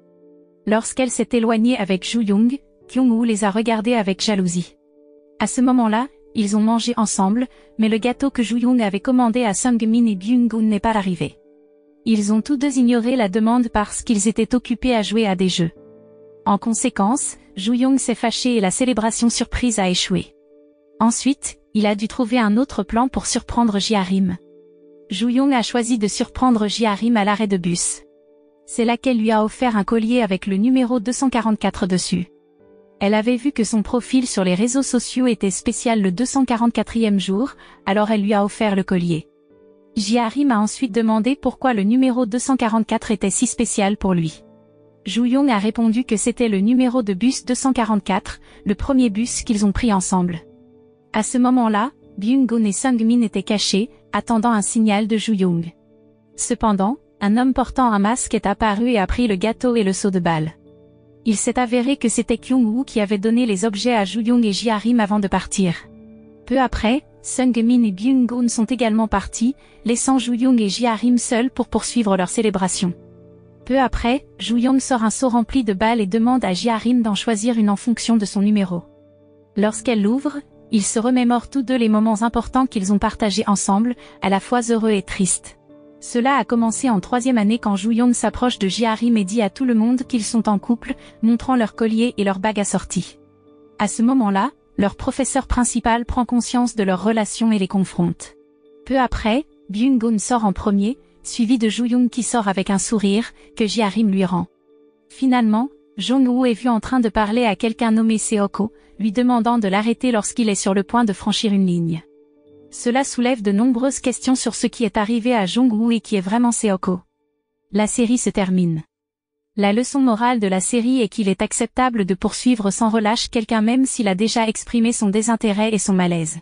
Lorsqu'elle s'est éloignée avec Joo-young, Kyung-woo les a regardés avec jalousie. À ce moment-là, ils ont mangé ensemble, mais le gâteau que Joo-young avait commandé à Sung-min et Byung-gun n'est pas arrivé. Ils ont tous deux ignoré la demande parce qu'ils étaient occupés à jouer à des jeux. En conséquence, Joo-young s'est fâché et la célébration surprise a échoué. Ensuite, il a dû trouver un autre plan pour surprendre Ji-harim. Joo-young a choisi de surprendre Ji-harim à l'arrêt de bus. C'est là qu'elle lui a offert un collier avec le numéro 244 dessus. Elle avait vu que son profil sur les réseaux sociaux était spécial le 244e jour, alors elle lui a offert le collier. Ji-harim a ensuite demandé pourquoi le numéro 244 était si spécial pour lui. Joo-young a répondu que c'était le numéro de bus 244, le premier bus qu'ils ont pris ensemble. À ce moment-là, Byung-gun et Sung-min étaient cachés, attendant un signal de Joo-young. Cependant, un homme portant un masque est apparu et a pris le gâteau et le seau de balle. Il s'est avéré que c'était Kyung-woo qui avait donné les objets à Joo-young et Ji-harim avant de partir. Peu après, Sung-min et Byung-gun sont également partis, laissant Joo-young et Ji-harim seuls pour poursuivre leur célébration. Peu après, Joo-young sort un seau rempli de balles et demande à Ji-harim d'en choisir une en fonction de son numéro. Lorsqu'elle l'ouvre, ils se remémorent tous deux les moments importants qu'ils ont partagés ensemble, à la fois heureux et tristes. Cela a commencé en 3e année quand Joo-young s'approche de Ji-harim et dit à tout le monde qu'ils sont en couple, montrant leur collier et leur bague assortie. À ce moment-là, leur professeur principal prend conscience de leur relation et les confronte. Peu après, Byung-gun sort en premier, suivi de Joo-young qui sort avec un sourire, que Ji-harim lui rend. Finalement, Jong-woo est vu en train de parler à quelqu'un nommé Seoko, lui demandant de l'arrêter lorsqu'il est sur le point de franchir une ligne. Cela soulève de nombreuses questions sur ce qui est arrivé à Jong-woo et qui est vraiment Seoko. La série se termine. La leçon morale de la série est qu'il est acceptable de poursuivre sans relâche quelqu'un même s'il a déjà exprimé son désintérêt et son malaise.